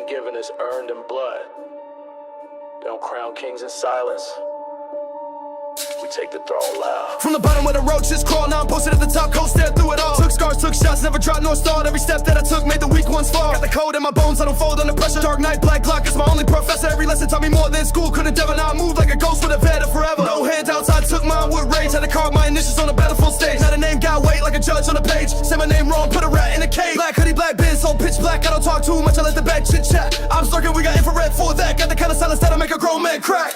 ain't given is earned in blood. They don't crown kings in silence. We take the throne loud. From the bottom where the roaches crawl, now I'm posted at the top, cold stare through it all. Took scars, took shots, never dropped nor stalled. Every step that I took made the weak ones fall. Got the code in my bones, I don't fold under pressure. Dark night, black clock is my only professor. Every lesson taught me more than school could endeavor. Now I move like a ghost with a better forever. No handouts, I took mine with rage. Had to carve my initials on a battlefield stage. Now the name got weight like a judge on a page. Say my name wrong, put a rat in a cage. Black hoodie, black biz, so pitch black. I don't talk too much, I let the back chit chat. I'm slurking, we got infrared for that. Got the kind of silence that'll make a grown man crack.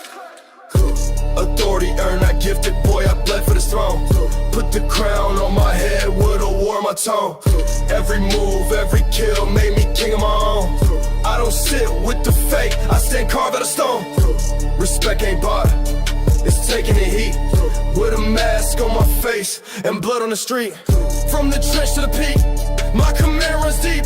Authority earned, not gifted, boy, I bled for this throne. Put the crown on my head with a war in my tone. Every move, every kill made me king of my own. I don't sit with the fake, I stand carved out of stone. Respect ain't bought, it's taking the heat. With a mask on my face and blood on the street. From the trench to the peak, my command runs deep.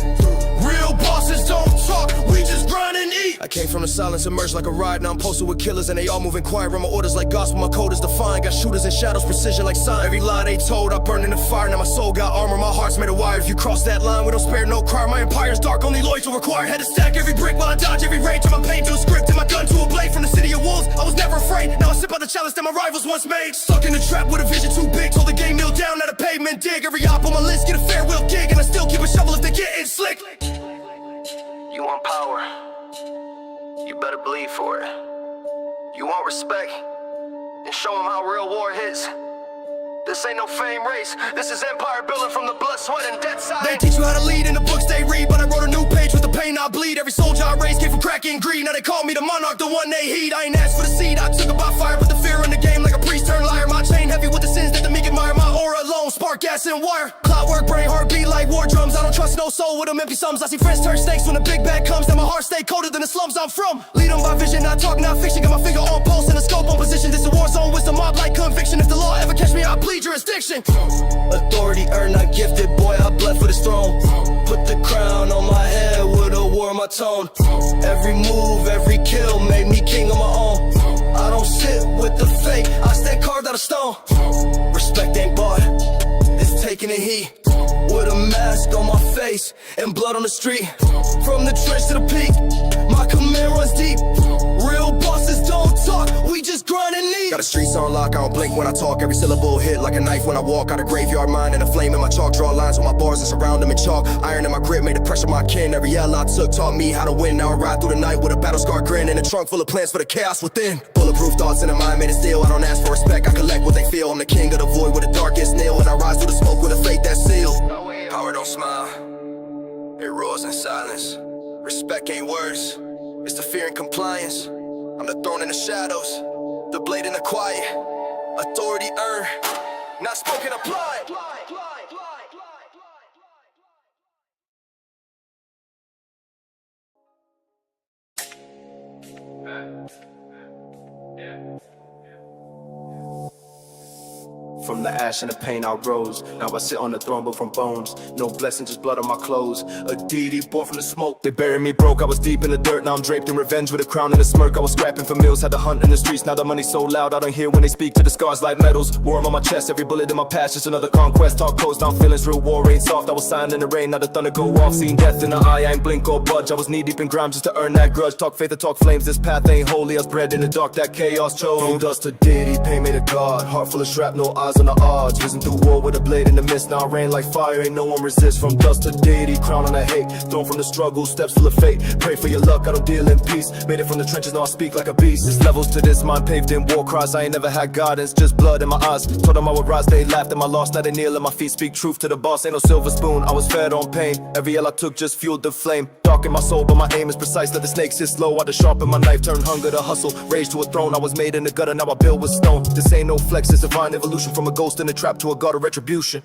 Real bosses don't talk, we just grind and eat. I came from the silence, emerged like a ride. Now I'm posted with killers and they all moving quiet. Run my orders like gospel, my code is defined. Got shooters in shadows, precision like sign. Every lie they told, I burn in the fire. Now my soul got armor, my heart's made of wire. If you cross that line, we don't spare no crime. My empire's dark, only loyal will require. Had to stack every brick while I dodge every rage. Turn my pain to a script and my gun to a blade. From the city of wolves, I was never afraid. Now I sip out the chalice that my rivals once made. Stuck in the trap with a vision too big. Told the game kneel down at a pavement dig. Every op on my list get a farewell gig. And I still keep a shovel if they get in slick. You want power, you better bleed for it. You want respect, and show them how real war hits. This ain't no fame race, this is empire building from the blood, sweat, and death side. They teach you how to lead in the books they read, but I wrote a new page with the pain I bleed. Every soldier I raised came from crack and greed. Now they call me the monarch, the one they heed. I ain't asked for the seed, I took it by fire. Put the fear in the game like a priest turned liar. My chain heavy with the sins that the meek admire. My aura alone, spark, gas, and wire. Clockwork, brain, heartbeat like war drums. I don't trust no soul with them empty sums. I see friends turn snakes when the big bad comes. Now my heart stay colder than the slums I'm from. Lead them by vision, not talk, not fiction. Got my finger on pulse and the scope on position. This a war zone, wisdom, mob like conviction. If the law ever catch me, I plead jurisdiction. Authority earned, not gifted, boy, I bled for this throne. Put the crown on my head with a war in my tone. Every move, every kill made me king of my own. I don't sit with the fake, I stand carved out of stone. Respect ain't bought, it's taking the heat. With a mask on my face and blood on the street. From the trench to the peak, my command runs deep. Real bosses don't talk, we just grind and eat. Got the streets on lock, I don't blink when I talk. Every syllable hit like a knife when I walk. Out a graveyard mind and a flame in my chalk. Draw lines with my bars and surround them in chalk. Iron in my grip made the pressure my kin. Every L I took taught me how to win. Now I ride through the night with a battle scar grin and a trunk full of plans for the chaos within. Bulletproof thoughts in the mind made it still. I don't ask for respect, I collect what they feel. I'm the king of the void with the darkest nail. And I rise through the smoke with a faith that's sealed. Power don't smile, it roars in silence. Respect ain't words, it's the fear and compliance. I'm the throne in the shadows, the blade in the quiet. Authority earned, not spoken, applied. From the ash and the pain I rose. Now I sit on the throne but from bones. No blessing, just blood on my clothes. A deity born from the smoke. They buried me broke, I was deep in the dirt. Now I'm draped in revenge with a crown and a smirk. I was scrapping for meals, had to hunt in the streets. Now the money's so loud, I don't hear when they speak to the scars like medals. Warm on my chest, every bullet in my past, just another conquest. Talk closed down feelings, real war ain't soft. I was signed in the rain, now the thunder go off. Seen death in the eye, I ain't blink or budge. I was knee deep in grime just to earn that grudge. Talk faith or talk flames, this path ain't holy. I was bred in the dark, that chaos chose. From dust to deity, pain made a god. Heart full of shrapnel, eyes on the odds. Through war with a blade in the mist, now I rain like fire, ain't no one resist. From dust to deity, crown on the hate, thrown from the struggle, steps full of fate. Pray for your luck, I don't deal in peace. Made it from the trenches, now I speak like a beast. There's levels to this, mind paved in war cries. I ain't never had guidance, just blood in my eyes. Told them I would rise, they laughed at my loss. Now they kneel at my feet, speak truth to the boss. Ain't no silver spoon, I was fed on pain. Every L I took just fueled the flame. Dark in my soul, but my aim is precise. Let the snakes sit slow, I just sharpen my knife. Turn hunger to hustle, rage to a throne. I was made in the gutter, now I build with stone. This ain't no flex, it's divine evolution. From a ghost in a trap to a god of retribution.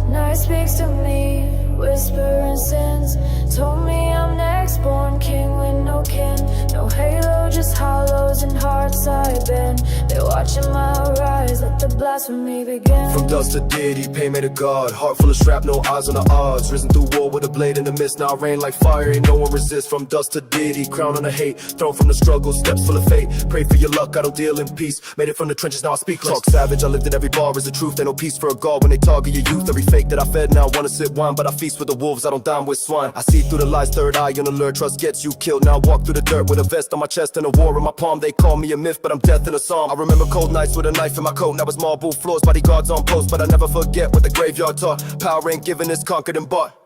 Night speaks to me, whispering sins. Told me I'm next, born king with no kin. No halo, just hollows and hearts I've been. They're watching my rise, let the blasphemy begin. From dust to deity, pain made a god. Heart full of shrapnel, eyes on the odds. Risen through war with a blade in the mist, now I rain like fire, ain't no one resist. From dust to deity, crown on the hate, thrown from the struggle, steps full of fate. Pray for your luck, I don't deal in peace. Made it from the trenches, now I speak like talk savage, I lived in every bar is the truth. Ain't no peace for a god when they target your youth. Every fake that I fed, now I wanna sip wine, but I feast with the wolves, I don't dine with swine. I see through the lies, third eye on the alert, trust gets you killed. Now I walk through the dirt with a vest on my chest and a war in my palm. They call me a myth, but I'm death in a psalm. I remember cold nights with a knife in my coat. Now it's marble floors, bodyguards on post, but I never forget what the graveyard taught. Power ain't given, it's conquered and bought.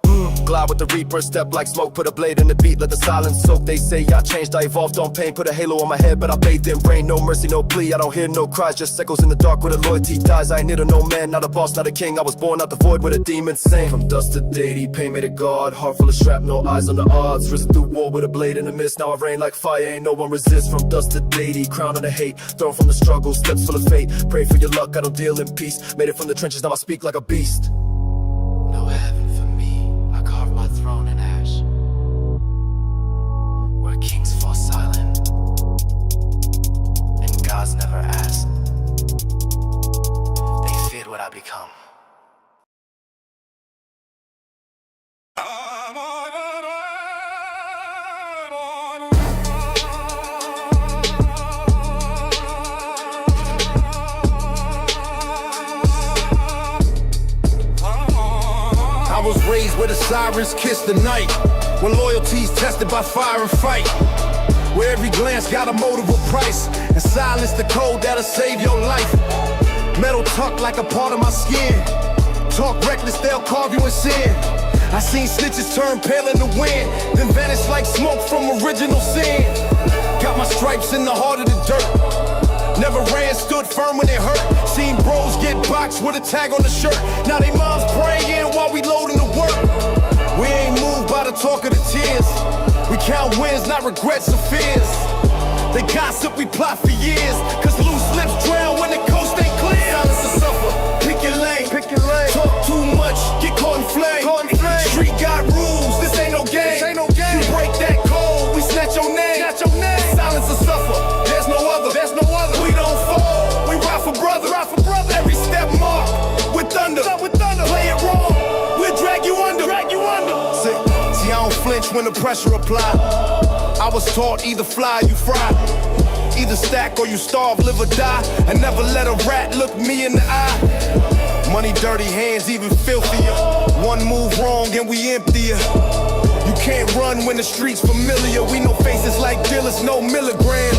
Glide with the reaper, step like smoke, put a blade in the beat, let the silence soak. They say I changed, I evolved on pain, put a halo on my head, but I bathed in rain. No mercy, no plea, I don't hear no cries, just echoes in the dark where the loyalty dies. I ain't near to no man, not a boss, not a king. I was born out the void with a demon sing. From dust to deity, pain made a god, heart full of shrapnel, eyes on the odds. Risen through war with a blade in the mist, now I reign like fire, ain't no one resists. From dust to deity, crown on the hate, thrown from the struggle, steps full of fate. Pray for your luck, I don't deal in peace. Made it from the trenches, now I speak like a beast. No heaven for me, I carve my throne in ash, where kings fall silent and gods never ask. They feared what I become. I was raised where the sirens kiss the night, where loyalty's tested by fire and fight, where every glance got a motive or price, and silence the code that'll save your life. Metal tucked like a part of my skin, talk reckless, they'll carve you in sin. I seen snitches turn pale in the wind, then vanish like smoke from original sin. Got my stripes in the heart of the dirt, never ran, stood firm when it hurt. Seen bros get boxed with a tag on the shirt, now they moms praying while we loading the work. We ain't moved by the talk of the tears, we count wins, not regrets or fears. They gossip, we plot for years, cause loose lips drown when the coast ain't clear. Silence to suffer, pick your lane, talk too much, get caught in flame. Street got rules, this ain't no game. You break that code, we snatch your name. Silence to suffer, there's no other. We don't fall, we ride for brother. Every step marked with thunder. Play it wrong, we'll drag you under. See, I don't flinch when the pressure apply. I was taught either fly or you fry, either stack or you starve, live or die, and never let a rat look me in the eye. Money dirty hands even filthier, one move wrong and we emptier. You can't run when the street's familiar, we know faces like dealers, no milligrams.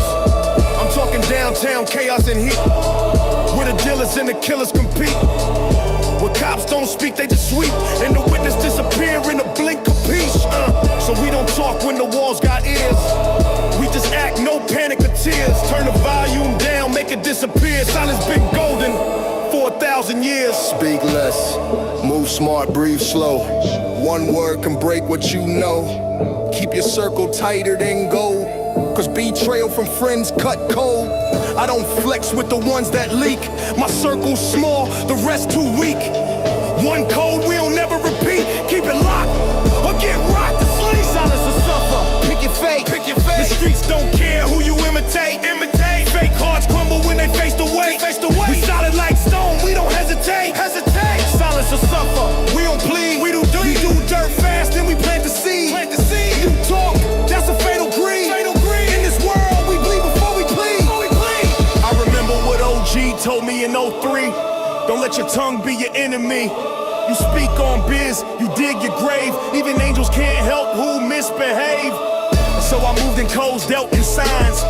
I'm talking downtown chaos and heat, where the dealers and the killers compete. Where cops don't speak, they just sweep, and the witness disappear in a blink of peace. So we don't talk when the walls got ears, we just act, no panic or tears. Turn the volume down, make it disappear. Silence been golden for 1,000 years. Speak less, move smart, breathe slow. One word can break what you know. Keep your circle tighter than gold, cause betrayal from friends cut cold. I don't flex with the ones that leak, my circle's small, the rest too weak. One code we'll never repeat, keep it locked or get rocked to sleep. Silence or suffer, pick your fate. The streets don't care who you imitate. Fake hearts crumble when they face the weight. We solid like stone, we don't hesitate. Silence or suffer, we don't plead, we do dirt fast, then we plant the seed. You talk, that's a fatal greed. In this world, we bleed before we plead. I remember what OG told me in 03. Don't let your tongue be your enemy. You speak on biz, you dig your grave. Even angels can't help who misbehave. So I moved in codes, dealt in signs.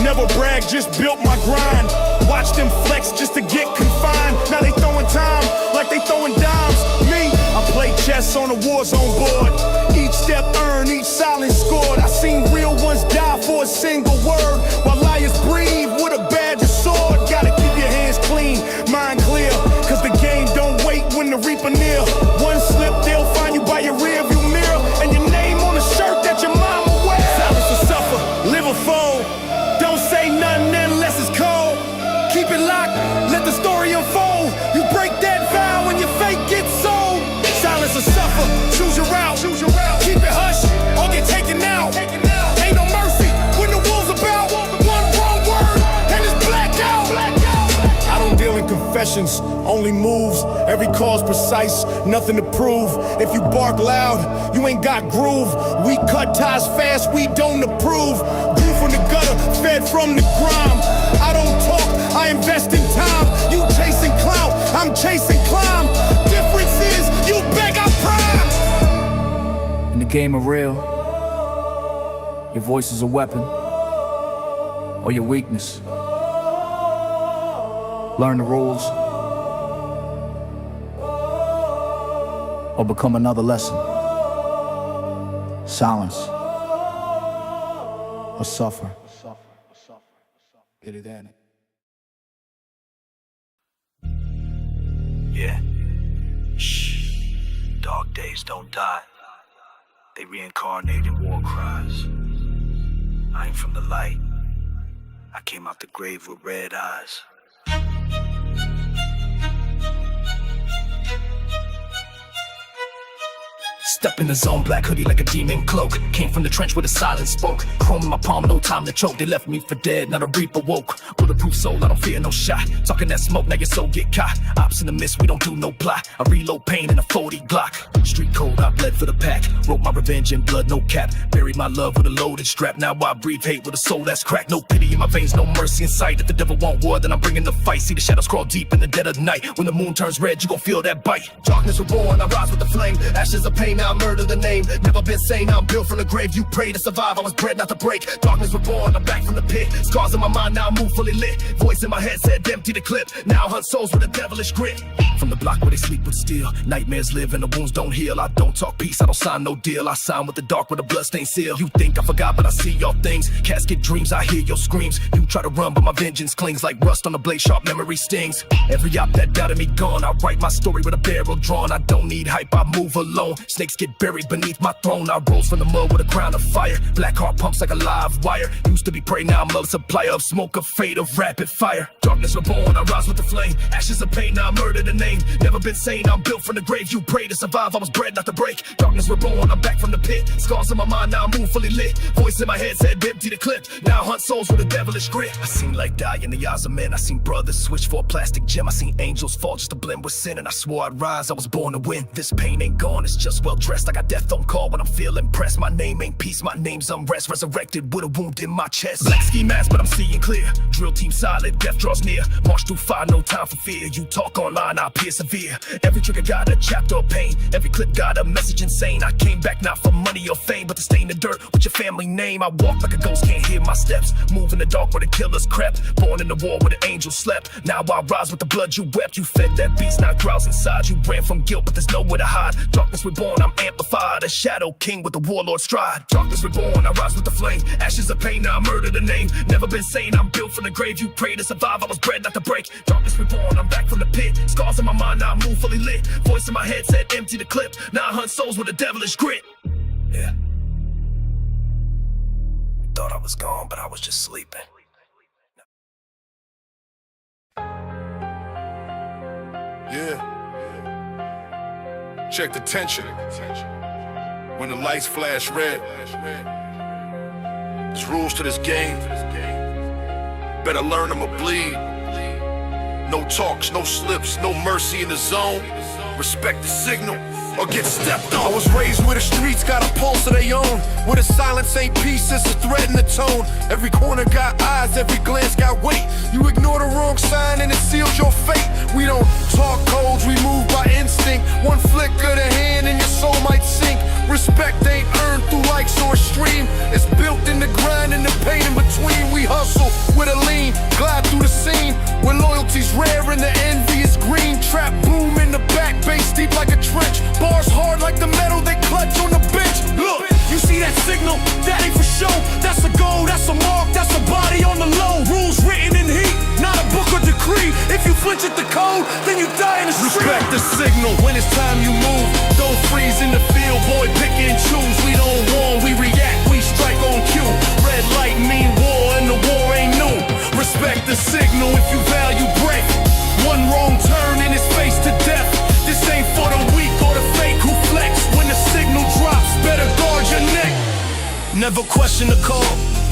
Never bragged, just built my grind. Watch them flex just to get confined. Now they throwing time like they throwing dimes. Me, I play chess on a war zone board. Each step earned, each silence scored. I seen real ones die for a single word, while liars breathe with a badge of sword. Gotta keep your hands clean, mind clear, cause the game don't wait when the reaper near. One slip, they'll find you by your rearview mirror, and your name on a shirt that your mama wears. Silence or suffer, live or fold. Don't say nothing unless it's cold. Keep it locked, let the story unfold. You break that vow and your fate gets sold. Silence or suffer, choose your route. Keep it hush or get taken out. Ain't no mercy when the wolves about. One wrong word and it's blackout. I don't deal in confessions, only moves. Every cause precise, nothing to prove. If you bark loud, you ain't got groove. We cut ties fast, we don't approve. Grew from the gutter, fed from the grime. I don't talk, I invest in time. You chasing clout, I'm chasing climb. Difference is, you beg our prime. In the game of real, Your voice is a weapon, or your weakness. Learn the rules, or become another lesson. Silence, or suffer. Get it in. Yeah. Shh. Dark days don't die. They reincarnate in war cries. I ain't from the light. I came out the grave with red eyes. Step in the zone, black hoodie like a demon cloak. Came from the trench with a silence spoke. Chrome in my palm, no time to choke. They left me for dead, not a reaper woke. Bulletproof soul, I don't fear no shot. Talking that smoke, now your soul get caught. Ops in the mist, we don't do no plot. I reload pain in a 40 Glock. Street code, I bled for the pack. Wrote my revenge in blood, no cap. Buried my love with a loaded strap. Now I breathe hate with a soul that's cracked. No pity in my veins, no mercy in sight. If the devil want war, then I'm bringing the fight. See the shadows crawl deep in the dead of night. When the moon turns red, you gon' feel that bite. Darkness reborn, I rise with the flame. Ashes of pain, now I murder the name. Never been sane, I'm built from the grave. You pray to survive, I was bred not to break. Darkness reborn, I'm back from the pit. Scars in my mind, now I move fully lit. Voice in my head said empty the clip. Now I hunt souls with a devilish grit. From the block where they sleep with steel. Nightmares live and the wounds don't heal. I don't talk peace, I don't sign no deal. I sign with the dark with a bloodstained seal. You think I forgot, but I see your things. Casket dreams, I hear your screams. You try to run, but my vengeance clings like rust on a blade, sharp memory stings. Every op that doubted me gone. I write my story with a barrel drawn. I don't need hype, I move alone. Snakes get buried beneath my throne. I rose from the mud with a crown of fire. Black heart pumps like a live wire. Used to be prey, now I'm a supplier of smoke, of fate, of rapid fire. Darkness reborn, I rise with the flame. Ashes of pain, now I murder the name. Never been sane, I'm built from the grave. You pray to survive, I was bred not to break. Darkness reborn, I'm back from the pit. Scars in my mind, now I move fully lit. Voice in my head said empty the clip. Now I hunt souls with a devilish grit. I seen light die in the eyes of men. I seen brothers switch for a plastic gem. I seen angels fall just to blend with sin. And I swore I'd rise, I was born to win. This pain ain't gone, it's just well dressed. I got death on call when I'm feeling pressed. My name ain't peace, my name's unrest. Resurrected with a wound in my chest. Black ski mask, but I'm seeing clear. Drill team solid, death draws near. March through fire, no time for fear. You talk online, I persevere. Every trigger got a chapter of pain. Every clip got a message insane. I came back not for money or fame, but to stain the dirt with your family name. I walk like a ghost, can't hear my steps. Move in the dark where the killers crept. Born in the war where the angels slept. Now I rise with the blood you wept. You fed that beast, now growls inside. You ran from guilt, but there's nowhere to hide. Darkness reborn, I'm amplified. A shadow king with the warlord stride. Darkness reborn, I rise with the flame. Ashes of pain, now I murder the name. Never been sane, I'm built from the grave. You pray to survive, I was bred not to break. Darkness reborn, I'm back from the pit. Scars in my mind, now I move fully lit. Voice in my head said empty the clip. Now I hunt souls with a devilish grit. Yeah. Thought I was gone, but I was just sleeping. Yeah. Check the tension. When the lights flash red, there's rules to this game. Better learn them or bleed. No talks, no slips, no mercy in the zone. Respect the signal or get stepped on. I was raised where the streets got a pulse of their own, where the silence ain't peace, it's a threat in the tone. Every corner got eyes, every glance got weight. You ignore the wrong sign and it seals your fate. We don't talk codes, we move by instinct. One flick of the hand and your soul might sink. Respect ain't earned through likes or a stream. It's built in the grind and the pain in between. We hustle with a lean, glide through the scene, where loyalty's rare and the envy is green. Trap boom in the back, bass deep like a trench. Bars hard like the metal they clutch on the bench. Look, you see that signal? That ain't for show. That's a goal, that's a mark, that's a body on the low. Rules written in heat, not a book or decree. If you flinch at the code, then you die in the street. Respect the signal when it's time you move. Don't freeze in the field, boy, pick and choose. We don't warn, we react, we strike on cue. Red light mean war and the war ain't new. Respect the signal if you value break. One wrong turn and it's face to death. This ain't for the weak or the fake who flex. When the signal drops, better guard your neck. Never question the call,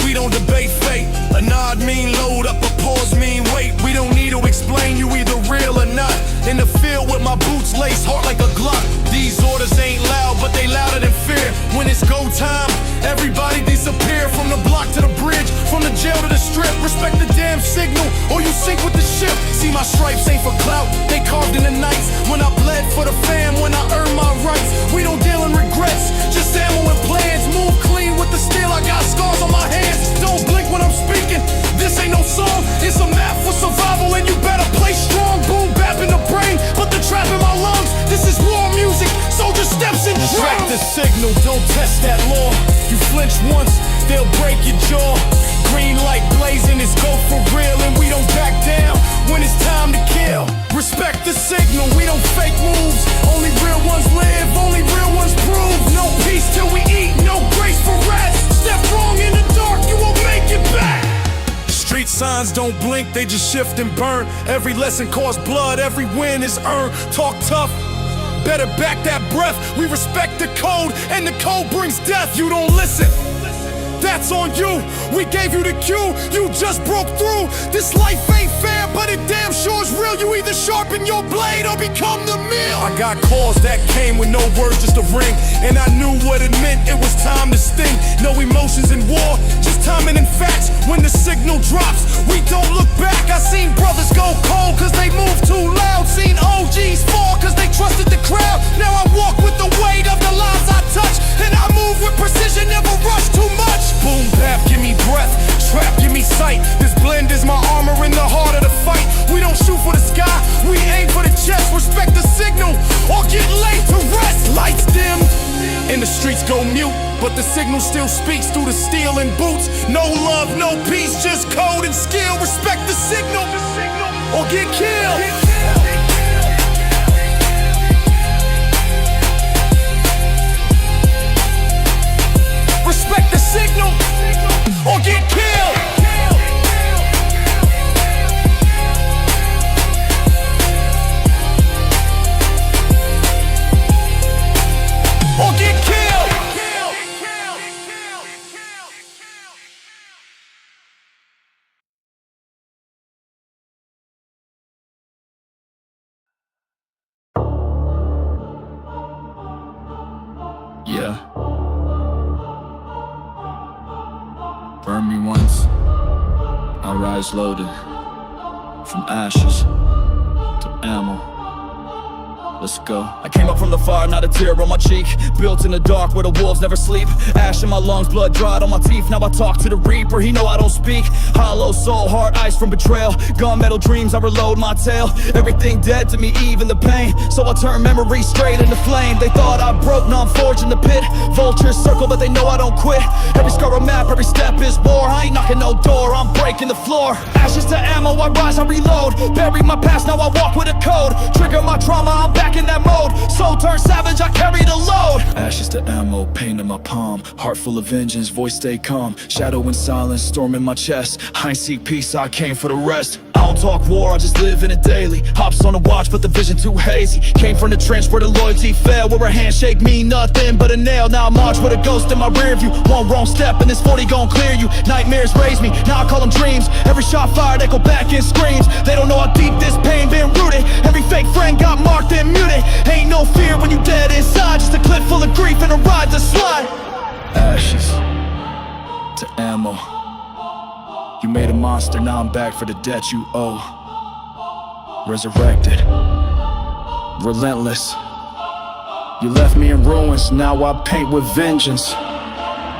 we don't debate fate. A nod mean load up, a pause mean wait. We don't need to explain you either real or not. In the field with my boots laced hard like a Glock. These orders ain't loud, but they louder than fear. When it's go time, everybody disappear. From the block to the bridge, from the jail to the strip. Respect the damn signal, or you sink with the ship. See my stripes ain't for clout, they carved in the nights. When I bled for the fam, when I earned my rights. We don't deal in regrets, just ammo and plans. Move clean with the steel, I got scars signal, don't test that law. You flinch once, they'll break your jaw. Green light blazing, it's go for real, and we don't back down when it's time to kill. Respect the signal, we don't fake moves. Only real ones live, only real ones prove. No peace till we eat, no grace for rest. Step wrong in the dark, you won't make it back. Street signs don't blink, they just shift and burn. Every lesson costs blood, every win is earned. Talk tough, better back that breath. We respect the code, and the code brings death. You don't listen, that's on you. We gave you the cue, you just broke through. This life ain't fair, but it damn sure is real. You either sharpen your blade or become the meal. I got calls that came with no words, just a ring, and I knew what it meant, it was time to sting. No emotions in war, just timing and facts. When the signal drops, we don't look back. I seen brothers go cold cause they moved too loud. Seen OGs fall cause they trusted the crowd. Now I walk with the weight of the lives I touch, and I move with precision, never rush too much. Boom bap, give me breath, trap, give me sight. This blend is my armor in the heart of the fight. We don't shoot for the sky, we aim for the chest. Respect the signal, or get laid to rest. Lights dim, and the streets go mute, but the signal still speaks through the steel and boots. No love, no peace, just code and skill. Respect the signal, or get killed. Respect the signal, or get killed. Or get killed. Yeah. Burn me once, I rise loaded. From ashes to ammo. Let's go. I came up from the fire, not a tear on my cheek. Built in the dark where the wolves never sleep. Ash in my lungs, blood dried on my teeth. Now I talk to the reaper, he know I don't speak. Hollow soul, hard ice from betrayal. Gunmetal dreams, I reload my tale. Everything dead to me, even the pain. So I turn memories straight into flame. They thought I broke, now I'm forging the pit. Vultures circle, but they know I don't quit. Every scar a map, every step is war. I ain't knocking no door, I'm breaking the floor. Ashes to ammo, I rise, I reload. Bury my past, now I walk with a code. Trigger my trauma, I'm back in that mode. Soul turned savage, I carry the load. Ashes to ammo, pain in my palm. Heart full of vengeance, voice stay calm. Shadow and silence, storm in my chest. I ain't seek peace, I came for the rest. I don't talk war, I just live in it daily. Hops on the watch, but the vision too hazy. Came from the trench where the loyalty fell, where a handshake mean nothing but a nail. Now I march with a ghost in my rear view. One wrong step and this 40 gon' clear you. Nightmares raise me, now I call them dreams. Every shot fired echo back in screams. They don't know how deep this pain been rooted. Every fake friend got marked and muted. Ain't no fear when you dead inside. Just a clip full of grief and a ride to slide. Ashes to ammo. You made a monster, now I'm back for the debt you owe. Resurrected, relentless. You left me in ruins, now I paint with vengeance.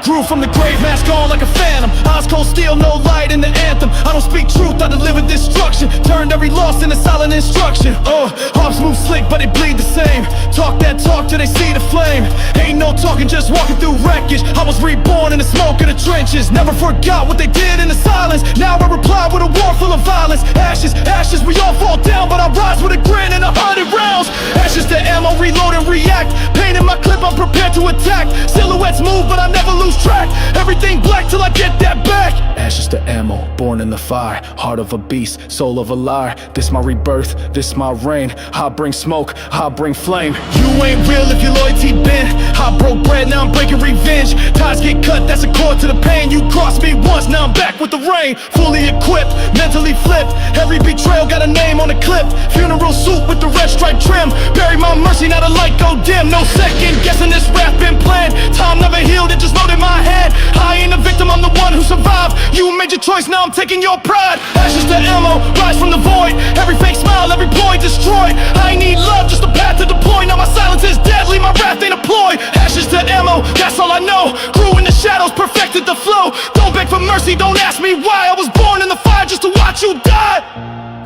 Grew from the grave, mask on like a phantom. Eyes cold steel, no light in the anthem. I don't speak truth, I deliver destruction. Turned every loss into silent instruction. Hops move slick, but they bleed the same. Talk that talk till they see the flame. Ain't no talking, just walking through wreckage. I was reborn in the smoke of the trenches. Never forgot what they did in the silence. Now I reply with a war full of violence. Ashes, ashes, we all fall down, but I rise with a grin and 100 rounds. Ashes to ammo, reload and react. Pain in my clip, I'm prepared to attack. Silhouettes move, but I never lose track. Everything black till I get that back. Ashes to ammo, born in the fire. Heart of a beast, soul of a liar. This my rebirth, this my reign. I bring smoke, I bring flame. You ain't real if your loyalty bent. I broke bread, now I'm breaking revenge. Ties get cut, that's a cord to the pain. You crossed me once, now I'm back with the rain. Fully equipped, mentally flipped. Every betrayal got a name on the clip. Funeral suit with the red stripe trim. Bury my mercy, now the light go dim. No second guessing, this rap been planned. Time never healed, it just loaded my head. I ain't a victim, I'm the one who survived. You made your choice, now I'm taking your pride. Ashes to ammo, rise from the void. Every fake smile, every ploy destroyed. I need love, just a path to deploy. Now my silence is deadly, my wrath ain't a ploy. Ashes to ammo, that's all I know. Grew in the shadows, perfected the flow. Don't beg for mercy, don't ask me why. I was born in the fire just to watch you die.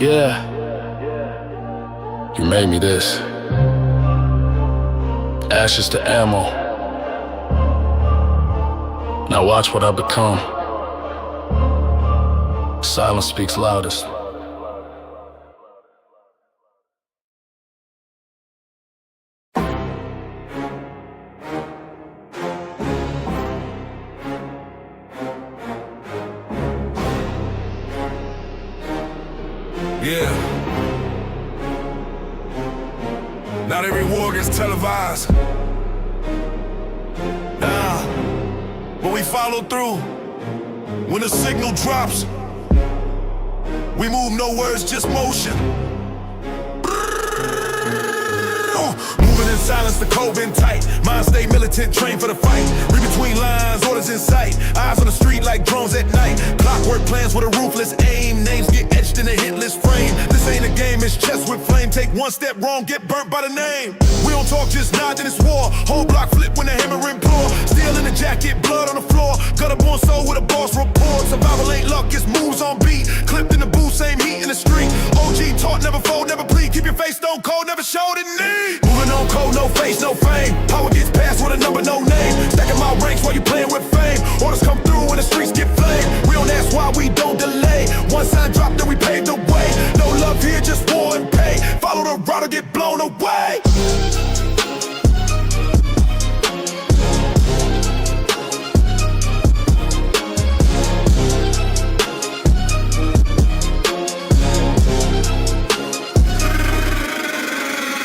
Yeah, you made me this. Ashes to ammo, Now watch what I become. Silence speaks loudest. Yeah. Not every war gets televised. Nah. But we follow through. When the signal drops, we move, no words, just motion. Moving in silence, the code been tight. Mind stay militant, trained for the fight. Read between lines, orders in sight. Eyes on the street like drones at night. Clockwork plans with a ruthless aim. Names get etched in a hit list frame. This ain't a game, it's chess with flame. Take one step wrong, get burnt by the name. We don't talk, just nod, then it's war. Whole block flip when the hammer implore. Steel in the jacket, blood on the floor. Got a born soul with a boss report. Survival ain't luck, it's moves on beat. Clipped in the booth, same heat in the street. OG taught, never fold, never plead. Keep your face stone cold, never showed it need. Moving on code, no face, no fame. Power gets passed with a number, no name. Stacking my ranks while you playing with fame. Orders come through when the streets get flamed. We don't ask why, we don't delay. One sign drop, then we pave the way. No love here, just war and pay. Follow the route or get blown away.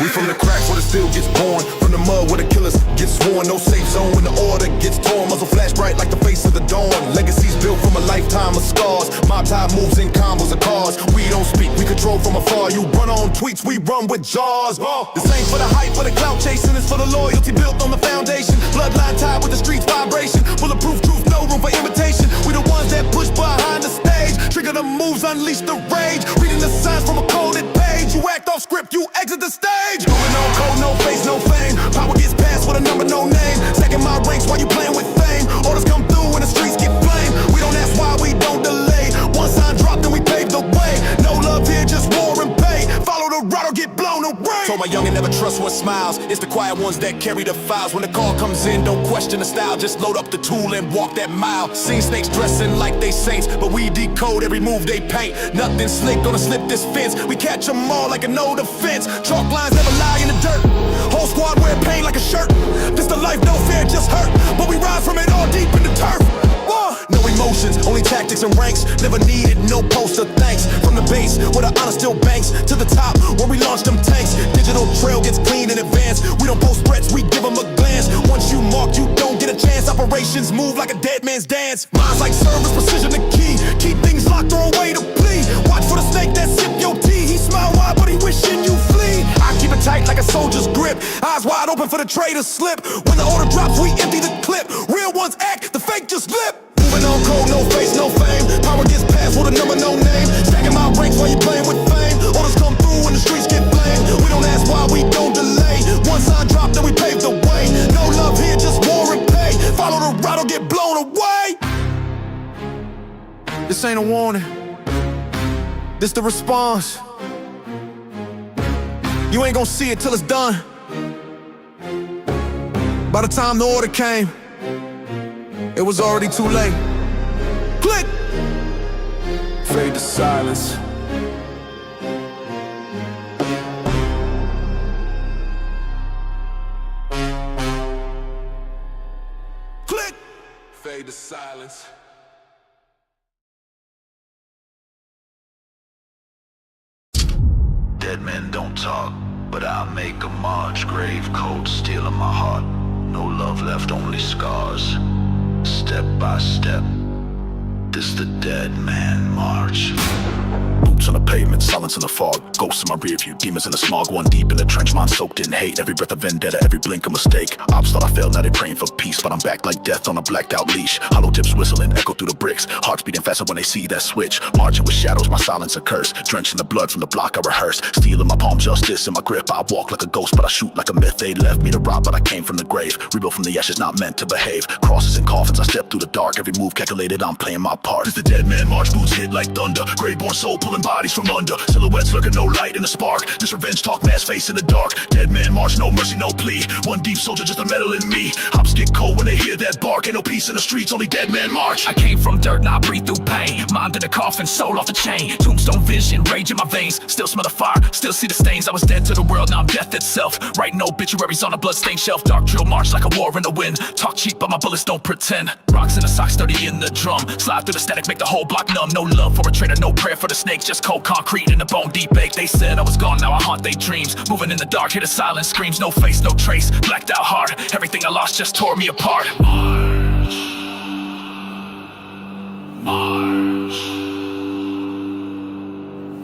We from the cracks where the steel gets born. From the mud where the killers get sworn. No safe zone when the order gets torn. Muzzle flash bright like the face of the dawn. Legacies built from a lifetime of scars. Mob tie moves in combos of cars. We don't speak, we control from afar. You run on tweets, we run with jaws. This ain't for the hype, for the clout chasing. It's for the loyalty built on the foundation. Bloodline tied with the streets vibration. Bulletproof truth, no room for imitation. We the ones that push behind the stage. Trigger the moves, unleash the rage. Reading the signs from a coded page. You act off script, you exit the stage. Moving on code, no face, no fame. Power gets passed with a number, no name. Stacking my ranks while you playing with fame. Orders come through when the streets get blamed. We don't ask why, we don't delay. One sign drop, then we pave the way. No love here, just war and pay. Follow the route or get blown away. Told my youngin' never trust what smiles. It's the quiet ones that carry the files. When the call comes in, don't question the style. Just load up the tool and walk that mile. Seen snakes dressing like they saints, but we decode every move they paint. Nothing slick, gonna slip this fence. We catch them all like a no defense. Chalk lines never lie in the dirt. Whole squad wear pain like a shirt. This the life, no fear, just hurt. But we rise from it all deep in the turf. No emotions, only tactics and ranks. Never needed, no poster thanks. From the base, where the honor still banks, to the top, where we launch them tanks. Digital trail gets clean in advance. We don't post threats, we give them a glance. Once you mark, you don't get a chance. Operations move like a dead man's dance. Minds like service, precision the key. Keep things locked, throw away the plea. Watch for the snake that sip your tea. He smile wide, but he wishing you flee. I keep it tight like a soldier's grip. Eyes wide open for the traitor slip. When the order drops, we empty the clip. Real ones act, the fake just lip. Moving on code, no face, no fame. Power gets passed with a number, no name. Stacking my ranks while you playing with fame. Orders come through when the streets get blamed. We don't ask why, we don't delay. One sign drop, then we pave the way. No love here, just war and pay. Follow the route or get blown away. This ain't a warning, this the response. You ain't gonna see it till it's done. By the time the order came, it was already too late. Click! Fade to silence. Click! Fade to silence. Dead men don't talk, but I'll make a march. Grave code still in my heart. No love left, only scars. Step by step, this the dead man march. Boots on the pavement, silence in the fog. Ghosts in my rear view, demons in the smog. One deep in the trench, mind soaked in hate. Every breath of vendetta, every blink a mistake. Ops thought I failed, now they praying for peace. But I'm back like death on a blacked out leash. Hollow tips whistling, echo through the bricks. Hearts beating faster when they see that switch. Marching with shadows, my silence a curse. Drenched in the blood from the block I rehearse. Steel in my palm, justice in my grip. I walk like a ghost, but I shoot like a myth. They left me to rot, but I came from the grave. Rebuilt from the ashes, not meant to behave. Crosses and coffins, I step through the dark. Every move calculated, I'm playing my apart. As the dead man march, boots hit like thunder. Grave-born soul pulling bodies from under. Silhouettes lurking, no light in the spark. This revenge talk, mass face in the dark. Dead man march, no mercy, no plea. One deep soldier, just a metal in me. Hops get cold when they hear that bark. Ain't no peace in the streets, only dead man march. I came from dirt, now I breathe through pain. Mind in the coffin, soul off the chain. Tombstone vision, rage in my veins. Still smell the fire, still see the stains. I was dead to the world, now I'm death itself. Writing obituaries on a bloodstained shelf. Dark drill march like a war in the wind. Talk cheap, but my bullets don't pretend. Rocks in the socks, sturdy in the drum. Slide through the static, make the whole block numb. No love for a traitor, no prayer for the snake. Just cold concrete in the bone deep ache. They said I was gone, now I haunt their dreams. Moving in the dark, hear the silent screams. No face, no trace, blacked out hard. Everything I lost just tore me apart. March, march,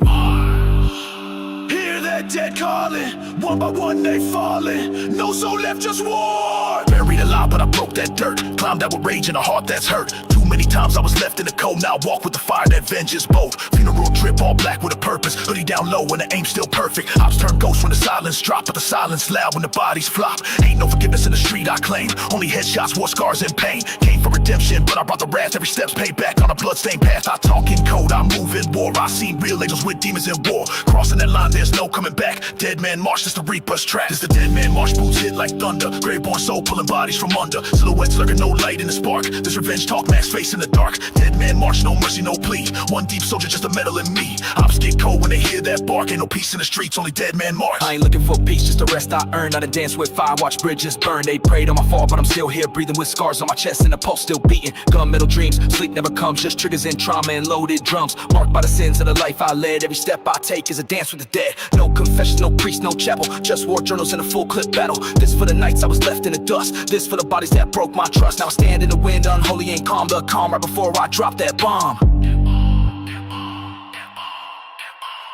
march. Hear that dead calling, one by one they falling. No soul left, just war. Buried alive, but I broke that dirt. Climbed out with rage and a heart that's hurt. Too many times I was left in the cold. Now I walk with the fire that vengeance bolt. Funeral drip, all black with a purpose. Hoodie down low and the aim still perfect. Ops turn ghosts when the silence drop, but the silence loud when the bodies flop. Ain't no forgiveness in the street, I claim. Only headshots, war scars and pain. Came for redemption, but I brought the wrath. Every step's paid back on a bloodstained path. I talk in code, I move in war. I seen real angels with demons in war. Crossing that line, there's no coming back. Dead man march, this the reaper's track. This the dead man march, boots hit like thunder. Grave-born soul pulling bodies from under. Silhouettes lurking, no light in the spark. This revenge talk, max face in the dark. Dead man march, no mercy, no plea. One deep soldier, just a metal in me. Ops get cold when they hear that bark. Ain't no peace in the streets, only dead man march. I ain't looking for peace, just the rest I earned. I done danced with fire, watch bridges burn. They prayed on my fall, but I'm still here, breathing with scars on my chest and the pulse still beating. Gunmetal dreams, sleep never comes, just triggers in trauma and loaded drums. Marked by the sins of the life I led. Every step I take is a dance with the dead. No confessions, no priest, no chapel. Just war journals in a full clip battle. This for the nights I was left in the dust. This for the bodies that broke my trust. Now I stand in the wind, unholy ain't calm. The calm right before I drop that bomb.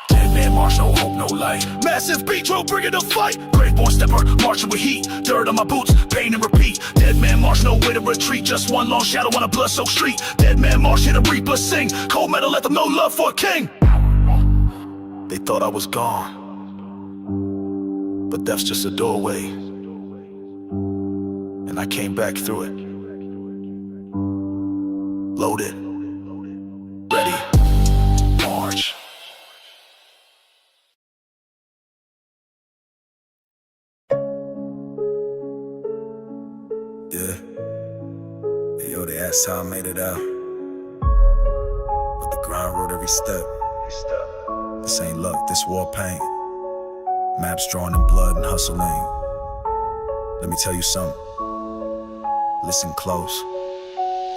Dead man march, no hope, no light. Massive beat drill, bringing the fight. Grave-born stepper, marching with heat. Dirt on my boots, pain and repeat. Dead man march, no way to retreat. Just one long shadow on a blood-soaked street. Dead man march, hear the reaper sing. Cold metal, let them know love for a king. They thought I was gone, but death's just a doorway, and I came back through it. Loaded, ready, march. Yeah. Hey, yo, they asked how I made it out. With the grind road every step. This ain't luck, this war paint. Maps drawn in blood and hustling. Let me tell you something. Listen close.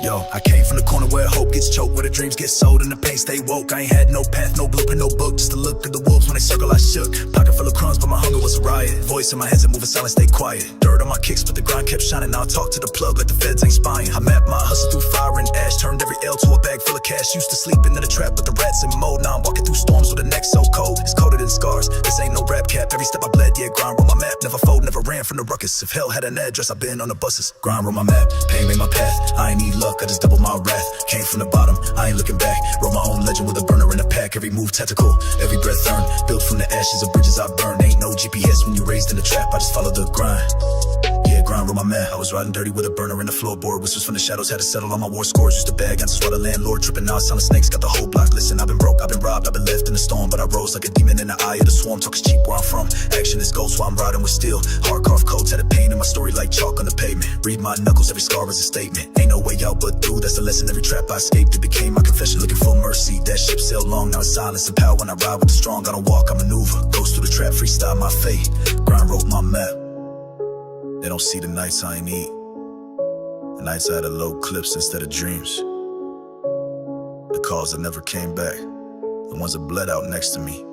Yo, I came from the corner where hope gets choked, where the dreams get sold and the pain stay woke. I ain't had no path, no blueprint, no book, just a look at the wolves when they circle I shook. Pocket full of crumbs, but my hunger was a riot. Voice in my head said move in silence, stay quiet. Dirt on my kicks, but the grind kept shining. Now I talk to the plug like the feds ain't spying. I mapped my hustle through fire and ash, turned every L to a bag full of cash. Used to sleeping in the trap with the rats in mold. Now I'm walking through storms with a neck so cold, it's coated in scars. This ain't no rap cap, every step I bled, yeah, grind on my map. Never fold, never ran from the ruckus. If hell had an address, I've been on the buses. Grind on my map, pain made my path. I ain't need luck, I just double my wrath. Came from the bottom, I ain't looking back. Wrote my own legend with a burner in a pack. Every move tactical, every breath earned. Built from the ashes of bridges I burned. Ain't no GPS when you raised in the trap, I just follow the grind. Yeah, grind on my map. I was riding dirty with a burner in the floorboard. Whistles from the shadows, had to settle on my war scores. Used to bag answers while the landlord tripping. Now it's silent snakes, got the whole block. Listen, I've been broke, I've been robbed, I've been left in the storm, but I rose like a demon in the eye of the swarm. Talk is cheap where I'm from, action is gold, so I'm riding with steel. Hard carved codes had a pain in my story like chalk on the pavement. Read my knuckles, every scar is a statement. Ain't no way out but through, that's the lesson. Every trap I escaped, it became my confession. Looking for mercy, that ship sailed long. Now it's silence and power when I ride with the strong. I don't walk, I maneuver, goes through the trap, freestyle my fate. Grind wrote my map. They don't see the nights I ain't eat, the nights I had to load clips instead of dreams. The calls that never came back, the ones that bled out next to me.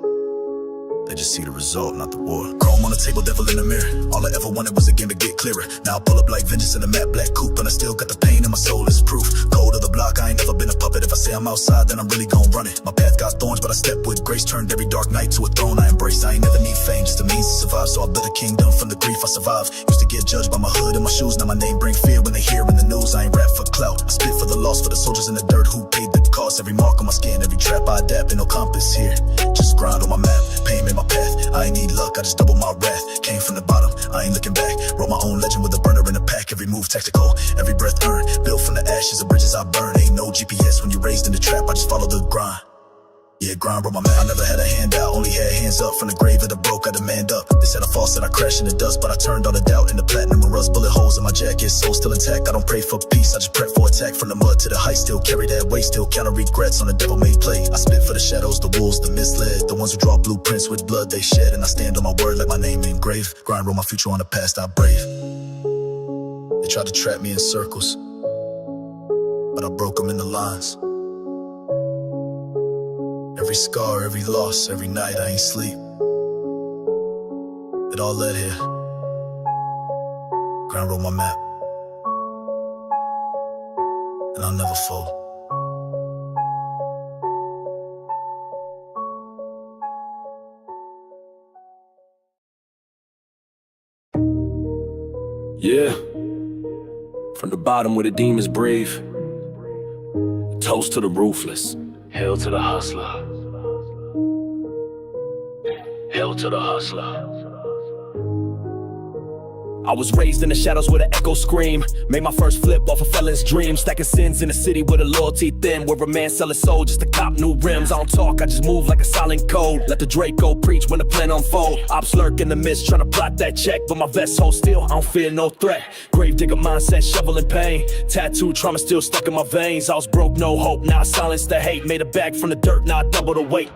They just see the result, not the war. Chrome on the table, devil in the mirror. All I ever wanted was a game to get clearer. Now I pull up like vengeance in a matte black coupe, and I still got the pain in my soul, it's proof. Cold of the block, I ain't never been a puppet. If I say I'm outside, then I'm really gon' run it. My path got thorns, but I step with grace. Turned every dark night to a throne I embrace. I ain't never need fame, just a means to survive. So I built a kingdom from the grief I survive. Used to get judged by my hood and my shoes. Now my name bring fear when they hear in the news. I ain't rap for clout, I spit for the loss, for the soldiers in the dirt who paid the cost. Every mark on my skin, every trap I adapt. Ain't no compass here, just grind on my map. Pain in my path, I ain't need luck, I just double my wrath. Came from the bottom, I ain't looking back. Wrote my own legend with a burner in a pack. Every every move tactical, every breath earned. Built from the ashes of bridges I burn. Ain't no GPS when you're raised in the trap, I just follow the grind. Yeah, grind wrote my man. I never had a handout, only had hands up. From the grave of the broke, I demand up. They said I fall, said I crashed in the dust, but I turned all the doubt into platinum and rust. Bullet holes in my jacket, soul still intact. I don't pray for peace, I just prep for attack. From the mud to the height, still carry that weight. Still counter regrets on a devil-made plate. I spit for the shadows, the wolves, the misled. The ones who draw blueprints with blood they shed. And I stand on my word like my name engraved. Grind wrote my future on the past I brave. They tried to trap me in circles, but I broke them into lines. Every scar, every loss, every night I ain't sleep. It all led here. Grind wrote my map, and I'll never fold. Yeah, from the bottom where the demons breathe. Toast to the ruthless. Hail to the hustler. Hail to the hustler. I was raised in the shadows where the echoes scream. Made my first flip off a felon's dream. Stacking sins in a city where the loyalty thin. Where a man sell his soul just to cop new rims. I don't talk, I just move like a silent code. Let the Draco preach when the plan unfold. Ops lurk in the mist trying to plot that check, but my vest holds still, I don't fear no threat. Grave digger mindset, shoveling pain. Tattoo trauma still stuck in my veins. I was broke, no hope, now I silence the hate. Made a bag from the dirt, now I double the weight.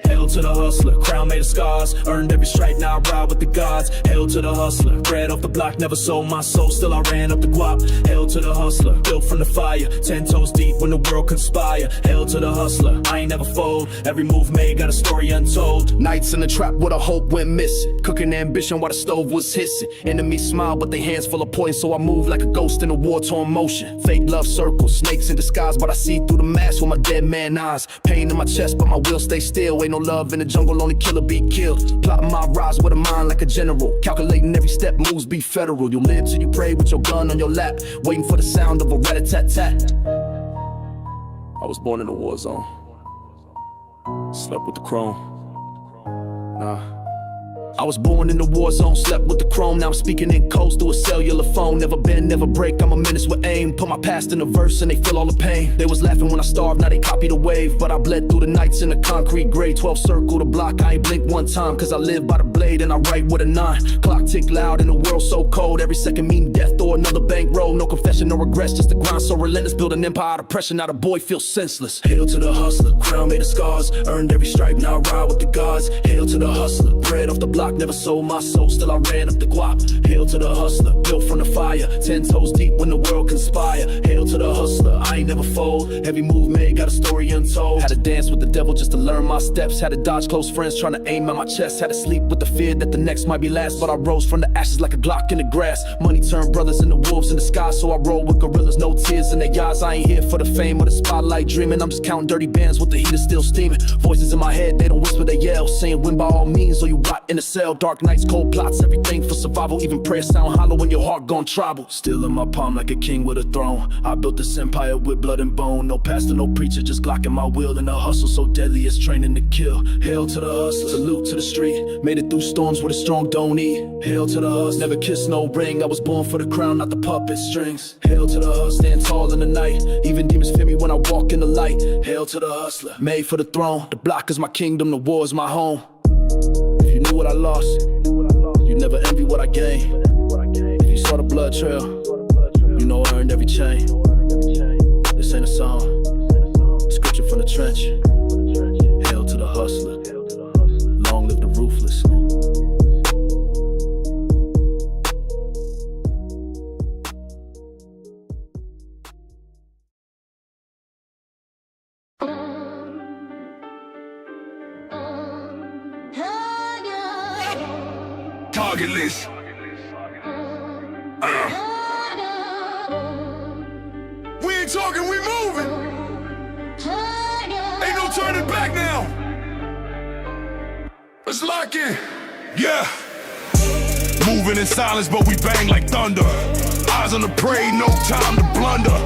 Hail to the hustler, crown made of scars. Earned every stripe, now I ride with the gods. Hail to the hustler, bread off the block, never sold my soul, still I ran up the guap. Hail to the hustler, built from the fire, 10 toes deep when the world conspire. Hail to the hustler, I ain't never fold. Every move made got a story untold. Nights in the trap where the hope went missing. Cooking ambition while the stove was hissing. Enemies smile but they hands full of poison, so I move like a ghost in a war-torn motion. Fake love circles, snakes in disguise, but I see through the mask with my dead man eyes. Pain in my chest but my will stay still. Ain't no love in the jungle, only killer be killed. Plotting my rise with a mind like a general. Calculating every step, moves be federal. You live till you pray with your gun on your lap, waiting for the sound of a rat-a-tat-tat. I was born in a war zone. Slept with the chrome. I was born in the war zone, slept with the chrome. Now I'm speaking in codes through a cellular phone. Never bend, never break, I'm a menace with aim. Put my past in a verse and they feel all the pain. They was laughing when I starved, now they copy the wave. But I bled through the nights in the concrete grade. 12 circle the block, I ain't blink one time. Cause I live by the blade and I write with a 9. Clock tick loud and the world so cold. Every second mean death or another bankroll. No confession, no regrets, just the grind so relentless. Build an empire out of pressure, now the boy feels senseless. Hail to the hustler, crown made of scars. Earned every stripe, now I ride with the gods. Hail to the hustler, bread off the block, never sold my soul, still I ran up the guap. Hail to the hustler, built from the fire, 10 toes deep when the world conspire. Hail to the hustler, I ain't never fold. Every move made got a story untold. Had to dance with the devil just to learn my steps. Had to dodge close friends trying to aim at my chest. Had to sleep with the fear that the next might be last. But I rose from the ashes like a Glock in the grass. Money turned brothers into wolves in the sky, so I roll with gorillas, no tears in their eyes. I ain't here for the fame or the spotlight dreaming. I'm just counting dirty bands with the heater still steaming. Voices in my head, they don't whisper, they yell, saying win by all means or you rot in a cell. Dark nights, cold plots, everything for survival. Even prayer sound hollow when your heart gone tribal. Still in my palm like a king with a throne. I built this empire with blood and bone. No pastor, no preacher, just Glock in my wheel. And the hustle so deadly, it's training to kill. Hail to the hustle, salute to the street. Made it through storms where the strong don't eat. Hail to the hustle, never kissed no ring. I was born for the crown, not the puppet strings. Hail to the hustle, stand tall in the night. Even demons fear me when I walk in the light. Hail to the hustler, made for the throne. The block is my kingdom, the war is my home. If you knew what I lost, you never envy what I gained. If you saw the blood trail, you know I earned every chain. This ain't a song, scripture from the trench. Hail to the hustler, long live the ruthless. Target list. We ain't talking, we moving. Ain't no turning back now. Let's lock in. Yeah. Moving in silence, but we bang like thunder. Eyes on the prey, no time to blunder.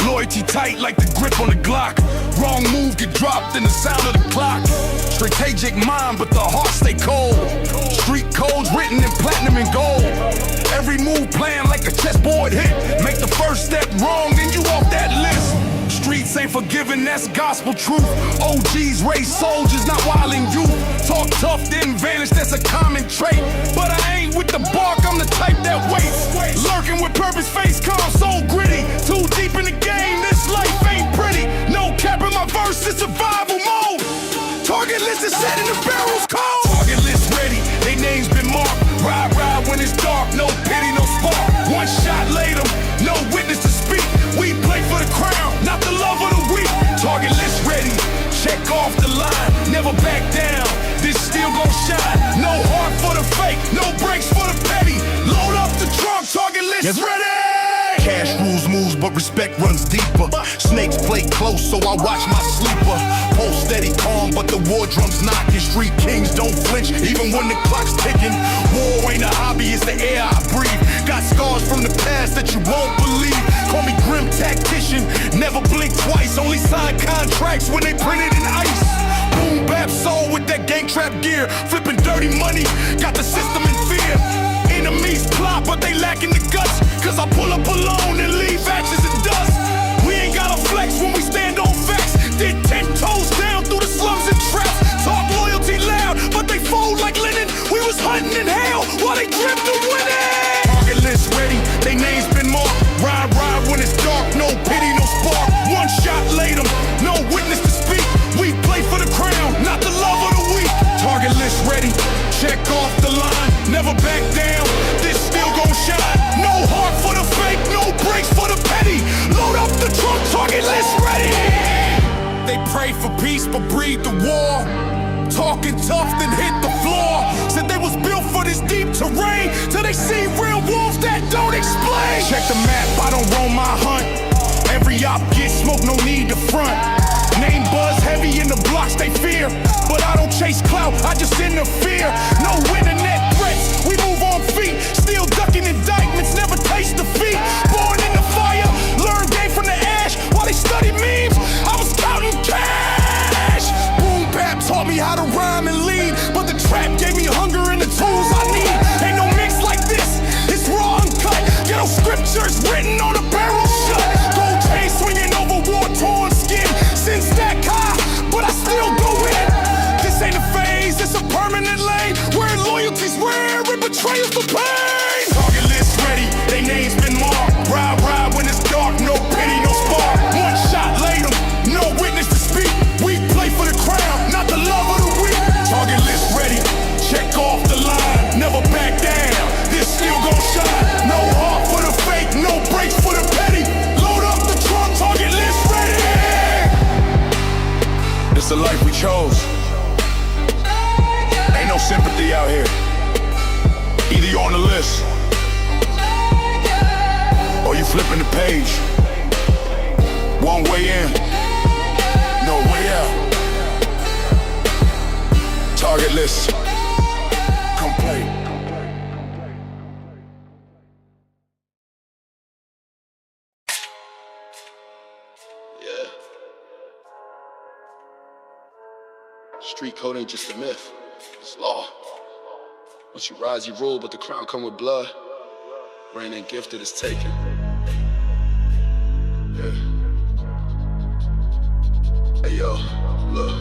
Loyalty tight like the grip on the Glock. Wrong move get dropped in the sound of the clock. Strategic mind, but the heart stay cold. Street codes written in platinum and gold. Every move playing like a chessboard hit. Make the first step wrong, then you off that list. Streets ain't forgiving, that's gospel truth. OGs raise soldiers, not wildin' youth. Talk tough, then vanish, that's a common trait. But I ain't with the bark, I'm the type that waits. Lurking with purpose, face calm, so gritty. Too deep in the game, this life ain't pretty. No cap in my verse, it's survival mode. Target list is set in the barrel's cold. Target list ready, they names been marked. Ride when it's dark, no pity, no spark. One shot laid 'em, no witness to speak. We play for the crown, not the love of the weak. Target list ready, check off the line, never back down. This still gon' shine. No heart for the fake, no brakes for the petty. Load up the trunk, target list ready. Cash rules moves, but respect runs deeper. Snakes play close, so I watch my sleeper. Hold steady, calm, but the war drums knocking. Street kings don't flinch, even when the clock's ticking. War ain't a hobby, it's the air I breathe. Got scars from the past that you won't believe. Call me grim tactician, never blink twice. Only sign contracts when they printed in ice. Boom bap soul with that gang trap gear. Flipping dirty money, got the system in fear. Enemies plot, but they lacking the guts. Cause I pull up alone and leave ashes and dust. We ain't gotta flex when we stand on facts. Did 10 toes down through the slums and traps. Talk loyalty loud, but they fold like linen. We was hunting in hell while they dreamt of winning. Target list ready, they names been marked. Ride when it's dark, no pity, no spark. One shot laid 'em, no witness to speak. We play for the crown, not the love of the weak. Target list ready, check off the line, never back down. This still gon' shine. No heart for the fake, no brakes for the petty. Load up the trunk, target list ready. They pray for peace but breed the war. Talking tough then hit the floor. Said they was built for this deep terrain. Till they see real wolves that don't explain. Check the map, I don't roam my hunt. Every op gets smoke, no need to front. Name buzz heavy in the blocks they fear. But I don't chase clout, I just interfere. No internet threats, we move on feet. Still ducking indictments, never taste defeat. Born in the fire, learn game from the ash. While they study memes, I was counting cash. Boom bap taught me how to rhyme and lead. But the trap gave me hunger and the tools I need. Ain't no mix like this, it's raw uncut. Ghetto scriptures written on a barrel shut. Gold chain swinging over war-torn skin. Sin stack high, but I still go in. This ain't a phase, it's a permanent lane. Where loyalty's rare and betrayal's the pain. Target list ready, they names been marked. Ride when it's dark, no pity, no spark. One shot laid 'em, no witness to speak. We play for the crown, not the love of the weak. Target list ready, check off the line, never back down. This still gon' shine. No heart for the fake, no brakes for the petty. Load up the trunk, target list ready. It's the life we chose. Ain't no sympathy out here. Either you're on the list or you flipping the page. One way in, no way out. Target list, come play. Yeah. Street code ain't just a myth, it's law. Once you rise, you rule, but the crown come with blood. Rain ain't gifted, it's taken. Yeah. Hey yo, look.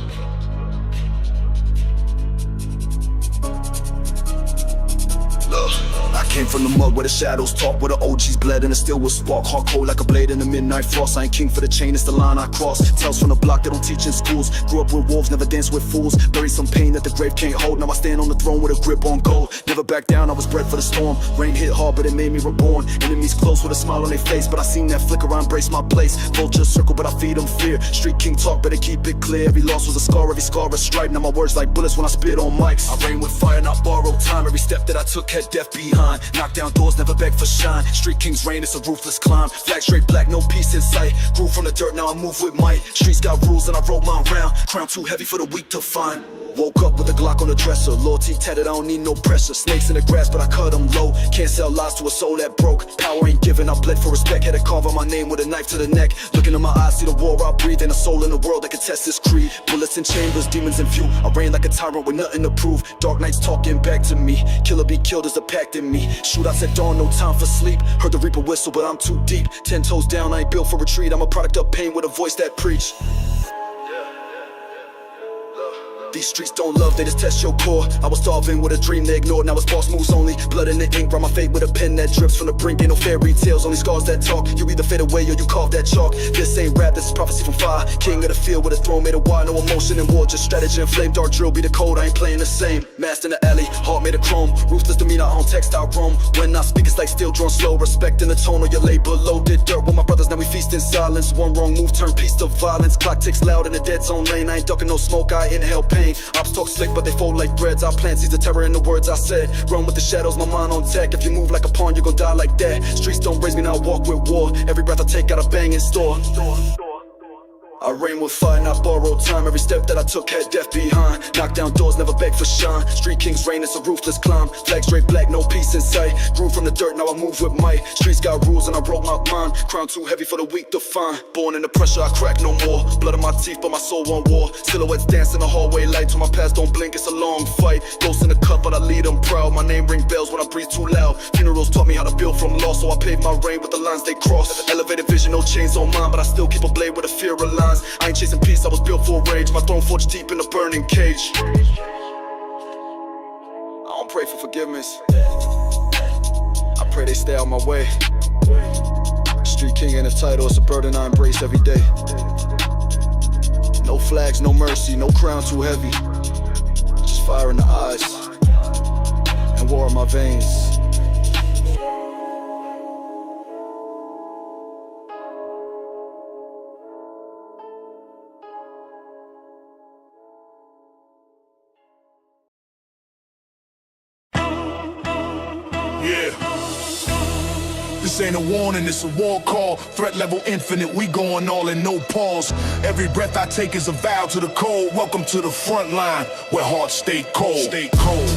I came from the mud where the shadows talk, where the OGs bled and it still will spark. Hard cold like a blade in the midnight frost. I ain't king for the chain, it's the line I cross. Tales from the block they don't teach in schools. Grew up with wolves, never danced with fools. Buried some pain that the grave can't hold. Now I stand on the throne with a grip on gold. Never back down, I was bred for the storm. Rain hit hard but it made me reborn. Enemies close with a smile on their face, but I seen that flicker, I embrace my place. Vultures circle but I feed them fear. Street king talk, better keep it clear. Every loss was a scar, every scar a stripe. Now my words like bullets when I spit on mics. I reign with fire, not borrowed time. Every step that I took had death behind. Knock down doors, never beg for shine. Street king's reign, it's a ruthless climb. Flag straight black, no peace in sight. Grew from the dirt, now I move with might. Streets got rules and I roll mine round. Crown too heavy for the weak to find. Woke up with a Glock on the dresser. Loyalty tatted, I don't need no pressure. Snakes in the grass, but I cut them low. Can't sell lies to a soul that broke. Power ain't given, I bled for respect. Had to carve out my name with a knife to the neck. Looking in my eyes, see the war I breathe. And a soul in the world that can test this creed. Bullets in chambers, demons in view. I reign like a tyrant with nothing to prove. Dark nights talking back to me. Killer be killed as a pact in me. Shootouts at dawn, no time for sleep. Heard the reaper whistle, but I'm too deep. 10 toes down, I ain't built for retreat. I'm a product of pain with a voice that preach. These streets don't love, they just test your core. I was starving with a dream they ignored. Now it's boss moves only. Blood in the ink, write my fate with a pen that drips from the brink. Ain't no fairy tales, only scars that talk. You either fade away or you carve that chalk. This ain't rap, this is prophecy from fire. King of the field with a throne made of wire. No emotion in war, just strategy and flame. Dark drill be the code, I ain't playing the same. Masked in the alley, heart made of chrome. Ruthless demeanor on textile roam. When I speak it's like steel drawn slow. Respect in the tone or your label loaded. Dirt with my brothers, now we feast in silence. One wrong move turn peace to violence. Clock ticks loud in the dead zone lane. I ain't ducking no smoke, I inhale pain. Ops talk slick but they fold like breads. I plant seeds of terror in the words I said. Run with the shadows, my mind on tech. If you move like a pawn, you gon' die like that. Streets don't raise me, now I walk with war. Every breath I take got a bang in store. I reign with fire, not borrowed time. Every step that I took had death behind. Knock down doors, never beg for shine. Street kings reign, it's a ruthless climb. Flag straight black, no peace in sight. Grew from the dirt, now I move with might. Streets got rules and I broke my mind. Crown too heavy for the weak to find. Born in the pressure, I crack no more. Blood on my teeth, but my soul won't war. Silhouettes dance in the hallway light. Till my past don't blink, it's a long fight. Ghosts in the cup, but I lead them proud. My name ring bells when I breathe too loud. Funerals taught me how to build from loss, so I paved my reign with the lines they cross. Elevated vision, no chains on mine, but I still keep a blade with a fear of lines. I ain't chasing peace, I was built for rage. My throne forged deep in a burning cage. I don't pray for forgiveness, I pray they stay out my way. Street king ain't a title, it's a burden I embrace every day. No flags, no mercy, no crown too heavy. Just fire in the eyes and war in my veins. This ain't a warning, it's a war call. Threat level infinite, we going all in, no pause. Every breath I take is a vow to the cold. Welcome to the front line, where hearts stay cold. Stay cold.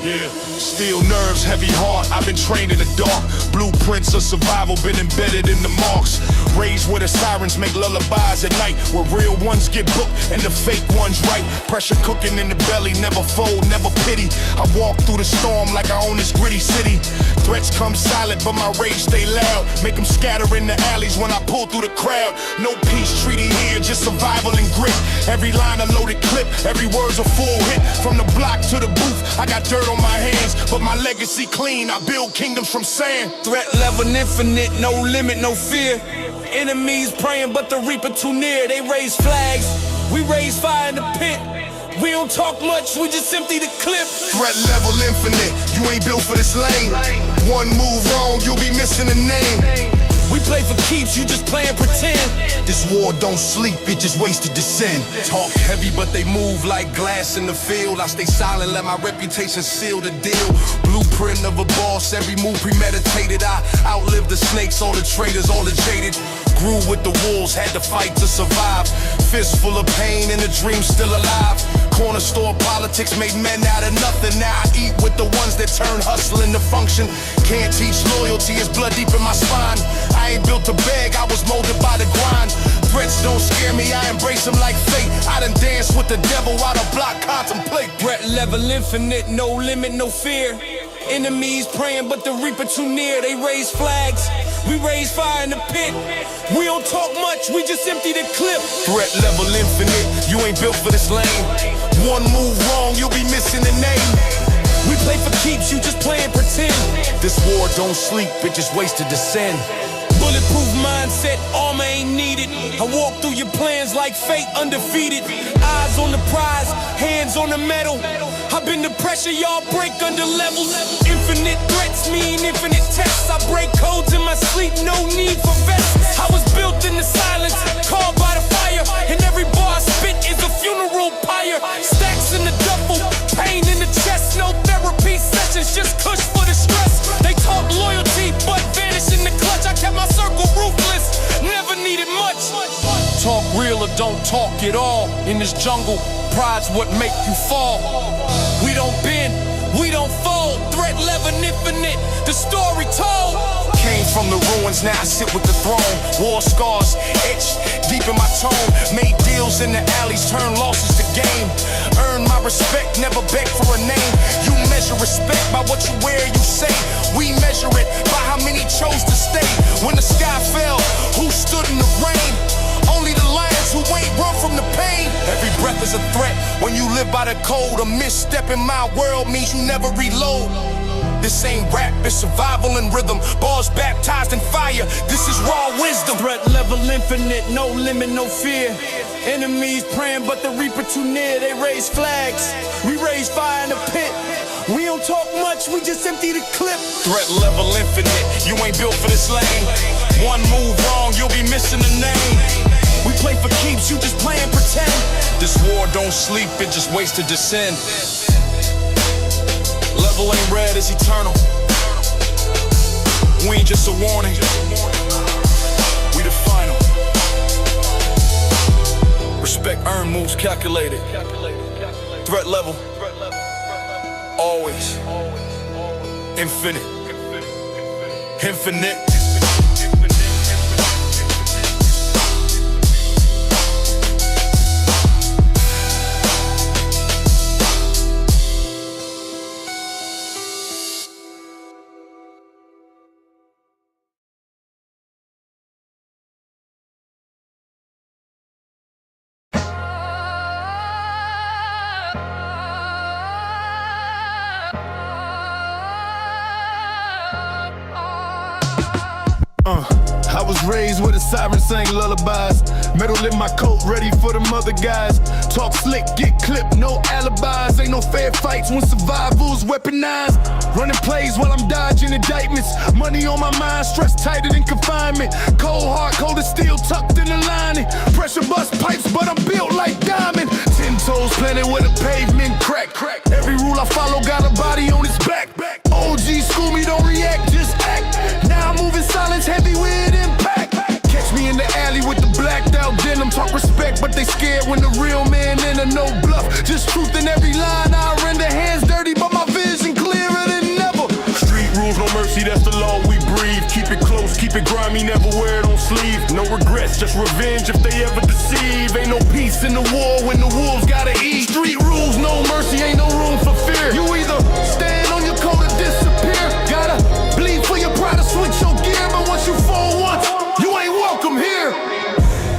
Yeah, steel nerves, heavy heart, I've been trained in the dark. Blueprints of survival been embedded in the marks. Raised where the sirens make lullabies at night, where real ones get booked and the fake ones right. Pressure cooking in the belly, never fold, never pity. I walk through the storm like I own this gritty city. Threats come silent, but my rage stay loud. Make them scatter in the alleys when I pull through the crowd. No peace treaty here, just survival and grit. Every line a loaded clip, every word's a full hit. From the block to the booth, I got dirt on my hands, but my legacy clean, I build kingdoms from sand. Threat level infinite, no limit, no fear. Enemies praying, but the reaper too near. They raise flags, we raise fire in the pit. We don't talk much, we just empty the clip. Threat level infinite, you ain't built for this lane. One move wrong, you'll be missing a name. We play for keeps, you just playing pretend. This war don't sleep, it just wasted the sin. Talk heavy, but they move like glass in the field. I stay silent, let my reputation seal the deal. Blueprint of a boss, every move premeditated. I outlived the snakes, all the traitors, all the jaded. Grew with the wolves, had to fight to survive. Fist full of pain and the dream still alive. Corner store politics made men out of nothing. Now I eat with the ones that turn hustle into function. Can't teach loyalty, it's blood deep in my spine. I ain't built to beg, I was molded by the grind. Threats don't scare me, I embrace them like fate. I done danced with the devil while the block contemplate. Threat level infinite, no limit, no fear. Enemies praying, but the reaper too near. They raise flags, we raise fire in the pit. We don't talk much, we just empty the clip. Threat level infinite, you ain't built for this lane. One move wrong, you'll be missing the name. We play for keeps, you just playing pretend. This war don't sleep, it just wasted the sin. Bulletproof mindset, armor ain't needed. I walk through your plans like fate undefeated. Eyes on the prize, hands on the metal. I've been the pressure, y'all break under levels. Infinite threats mean infinite tests. I break codes in my sleep, no need for vests. I was built in the silence, called by the fire. And every bar I spit is a funeral pyre. Stacks in the duffel, pain in the chest. No therapy sessions, just cush for the stress. They talk loyalty, but real or don't talk at all. In this jungle, pride's what make you fall. We don't bend, we don't fold. Threat level infinite, the story told. Came from the ruins, now I sit with the throne. War scars etched deep in my tone. Made deals in the alleys, turned losses to gain. Earned my respect, never beg for a name. You measure respect by what you wear, you say. We measure it by how many chose to stay. When the sky fell, who stood in the rain? Only the lions who ain't run from the pain. Every breath is a threat when you live by the code. A misstep in my world means you never reload. This ain't rap, it's survival and rhythm. Bars baptized in fire, this is raw wisdom. Threat level infinite, no limit, no fear. Enemies praying, but the reaper too near. They raise flags, we raise fire in the pit. We don't talk much, we just empty the clip. Threat level infinite, you ain't built for this lane. One move wrong, you'll be missing the name. We play for keeps, you just playing pretend. This war don't sleep, it just waits to descend. Level ain't red, it's eternal. We ain't just a warning, we the final. Respect earned, moves calculated. Threat level, always infinite. Infinite. I was raised with a siren sang lullabies. Metal in my coat, ready for them other guys. Talk slick, get clipped, no alibis. Ain't no fair fights when survival's weaponized. Running plays while I'm dodging indictments. Money on my mind, stress tighter than confinement. Cold heart, cold as steel, tucked in the lining. Pressure bust pipes, but I'm built like diamond. 10 toes planted with a pavement crack. Every rule I follow got a body on its back. OG school me, don't react, just act. Now I'm moving silence, heavy with impact. Catch me in the alley with the blacked out denim. Talk respect, but they scared when the real man in a no bluff. Just truth in every line, I render hands dirty, but my vision clearer than ever. Street rules, no mercy, that's the law we breathe. Keep it close, keep it grimy, never wear it on sleeve. No regrets, just revenge if they ever deceive. Ain't no peace in the war when the wolves gotta eat. Street rules, no mercy, ain't no room for fear. You either stand on your code or disappear. Gotta bleed for your pride to switch your gear, but once you fall once, you ain't welcome here.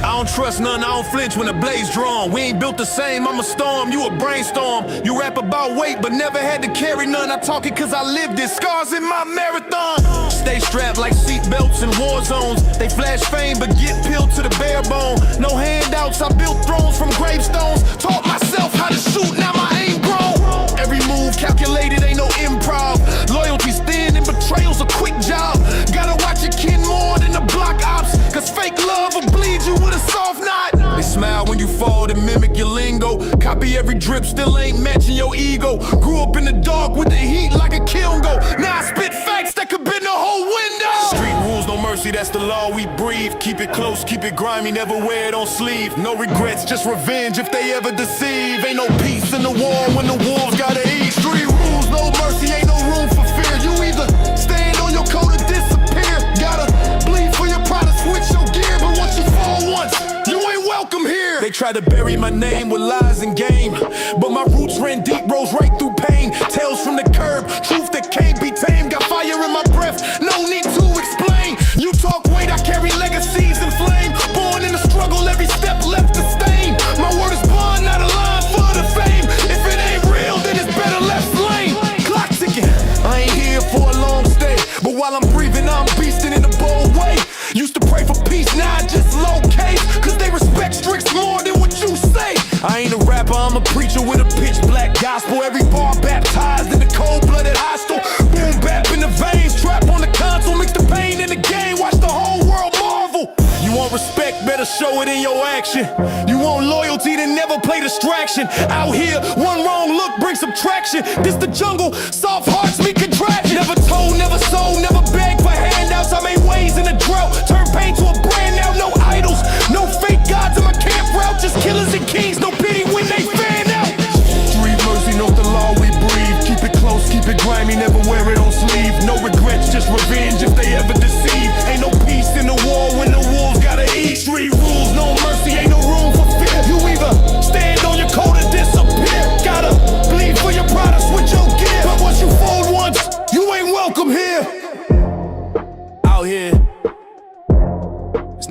I don't trust none, I don't flinch when the blade's drawn. We ain't built the same, I'm a storm, you a brainstorm. You rap about weight, but never had to carry none. I talk it cause I lived it, scars in my marathon. Stay strapped like seat belts in war zones. They flash fame, but get peeled to the bare bone. No handouts, I built thrones from gravestones. Taught myself how to shoot, now my aim grown. Every move calculated, ain't no improv. Loyalty's thin and betrayal's a quick job. Gotta watch your kin more than the block ops, cause fake love will bleed you with a soft knot. They smile when you fall to mimic your lingo. Copy every drip, still ain't matching your ego. Grew up in the dark with the heat like a kiln go. Now I spit facts that could bend the whole window. Street rules, no mercy, that's the law we breathe. Keep it close, keep it grimy, never wear it on sleeve. No regrets, just revenge if they ever deceive. Ain't no peace in the war when the wolves gotta eat. Street rules, no mercy, ain't no room for fear. You either stand on your code or disappear. Gotta bleed for your pride to switch your gear, but once you fall once, you ain't welcome here. They try to bury my name with lies and game, but my roots ran deep, rose right through pain. Tales from the curb, truth that can't be tamed. Got fire in my breath, no need to explain. You talk weight, I carry legacies in flame. Born in the struggle, every step left a stain. My word is bond, not a line for the fame. If it ain't real, then it's better left slain. Clock ticking, I ain't here for a long stay, but while I'm breathing, I'm beasting in a bold way. Used to pray for peace, now I just locate, cause they respect Strix more than what you say. I ain't a rapper, I'm a preacher with a pitch black gospel. Every bar baptized in the cold-blooded hostile. Boom bap in the veins, trap on the console. Mix the pain in the game, watch the whole world marvel. You want respect, better show it in your action. You want loyalty, then never play distraction. Out here, one wrong look brings subtraction. This the jungle, soft hearts meet contraction. Never told, never sold, never begged for handouts. I made ways in the drought, turn pain to a brand now. No idols, no fake gods in my kingdom.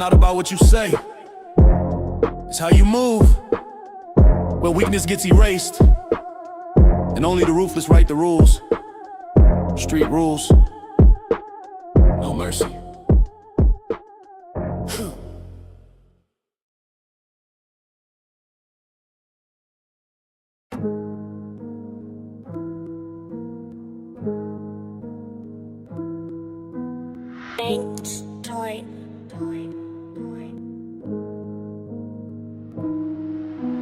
not about what you say, it's how you move. Where weakness gets erased, and only the ruthless write the rules. Street rules, no mercy.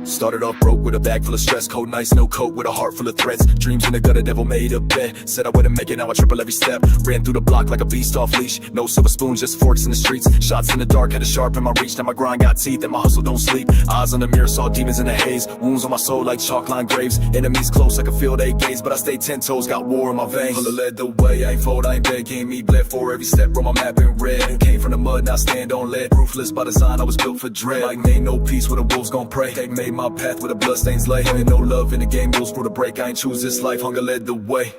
Started off broke with a bag full of stress, cold nights, no coat with a heart full of threats. Dreams in the gutter, devil made a bed. Said I wouldn't make it, now I triple every step. Ran through the block like a beast off leash. No silver spoons, just forks in the streets. Shots in the dark, had a sharp in my reach. Now my grind got teeth and my hustle don't sleep. Eyes on the mirror, saw demons in the haze. Wounds on my soul like chalk line graves. Enemies close, I can feel they gaze, but I stay 10 toes, got war in my veins. Hunger led the way, I ain't fold, I ain't beg. Gave me bled for every step, wrote my map in red. Came from the mud, now stand on lead. Ruthless by design, I was built for dread. Like made no peace where the wolves gon' pray. They made my path where the blood stains lay. Ain't no love in the game, rules for the break. I ain't choose this life, hunger led the way.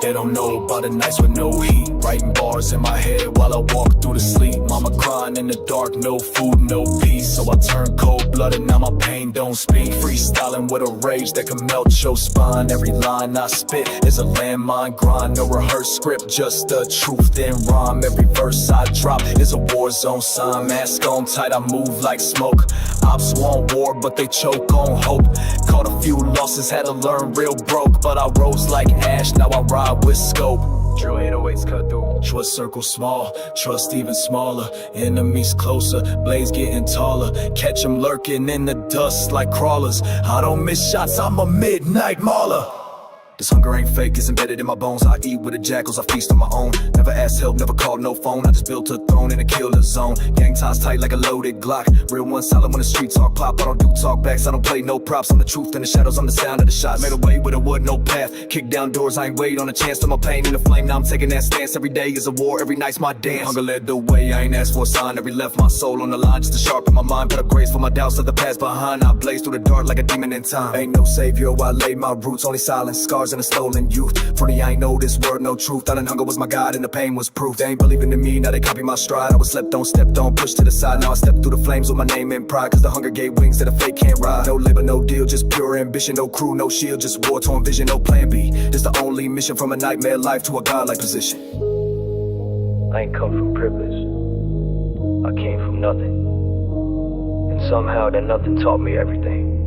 They don't know about the nights with no heat. Writing bars in my head while I walk through the sleep. Mama crying in the dark, no food, no peace. So I turn cold-blooded, now my pain don't speak. Freestyling with a rage that can melt your spine. Every line I spit is a landmine grind. No rehearsed script, just the truth in rhyme. Every verse I drop is a war zone sign. Mask on tight, I move like smoke. Ops want war, but they choke on hope. Caught a few losses, had to learn real broke. But I rose like ash, now I ride with scope. Drill 808s cut through. Trust circle small, trust even smaller. Enemies closer, blades getting taller. Catch them lurking in the dust like crawlers. I don't miss shots, I'm a midnight mauler. This hunger ain't fake, it's embedded in my bones. I eat with the jackals, I feast on my own. Never asked help, never called no phone. I just built a throne in a killer zone. Gang ties tight like a loaded Glock. Real one solid when the street talk pop. I don't do talkbacks, I don't play no props. I'm the truth in the shadows, I'm the sound of the shots. Made a way with a wood, no path. Kick down doors, I ain't wait on a chance. To my pain in the flame, now I'm taking that stance. Every day is a war, every night's my dance. Hunger led the way, I ain't asked for a sign. Every left my soul on the line just to sharpen my mind. Put up grace for my doubts of the past behind. I blaze through the dark like a demon in time. Ain't no savior, I laid my roots. Only silence, scars and a stolen youth. Funny, I ain't know this word, no truth. Thought hunger was my God and the pain was proof. They ain't believing in me, now they copy my stride. I was slept on, stepped on, pushed to the side. Now I step through the flames with my name and pride. Cause the hunger gave wings that a fake can't ride. No labor, no deal, just pure ambition. No crew, no shield, just war-torn vision, no plan B. This the only mission from a nightmare life to a godlike position. I ain't come from privilege, I came from nothing. And somehow that nothing taught me everything.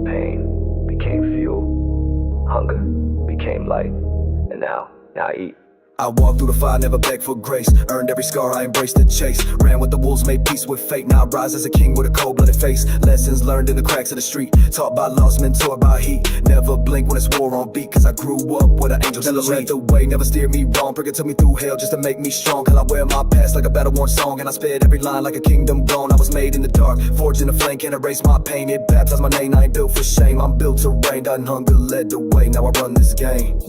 Pain became fuel, hunger became light, and now I eat. I walked through the fire, never begged for grace. Earned every scar, I embraced the chase. Ran with the wolves, made peace with fate. Now I rise as a king with a cold-blooded face. Lessons learned in the cracks of the street. Taught by loss, mentored by heat. Never blink when it's war on beat. Cause I grew up with an angel still led the way. Never steered me wrong, bring it to me through hell just to make me strong. Cause I wear my past like a battle-worn song. And I spit every line like a kingdom gone. I was made in the dark, forged in the flame. Can't erase my pain, it baptized my name. I ain't built for shame, I'm built to reign. Done hunger led the way, now I run this game.